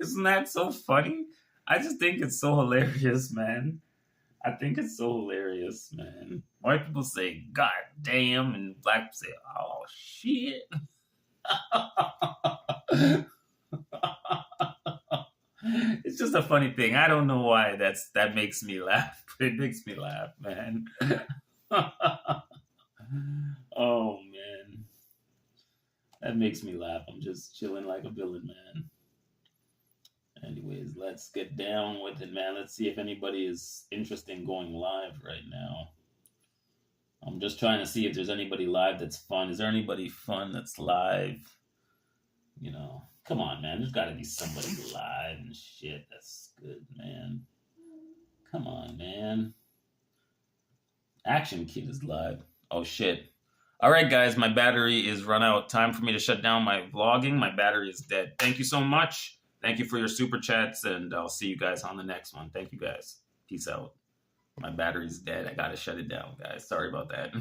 Isn't that so funny? I just think it's so hilarious, man. I think it's so hilarious, man. White people say, God damn, and black people say, oh, shit. It's just a funny thing. I don't know why that makes me laugh, but it makes me laugh, man. Oh, man. That makes me laugh. I'm just chilling like a villain, man. Anyways, let's get down with it, man. Let's see if anybody is interested in going live right now. I'm just trying to see if there's anybody live that's fun. Is there anybody fun that's live? You know, come on, man. There's got to be somebody live and shit. That's good, man. Come on, man. Action Kid is live. Oh, shit. All right, guys. My battery is run out. Time for me to shut down my vlogging. My battery is dead. Thank you so much. Thank you for your super chats, and I'll see you guys on the next one. Thank you, guys. Peace out. My battery's dead. I got to shut it down, guys. Sorry about that.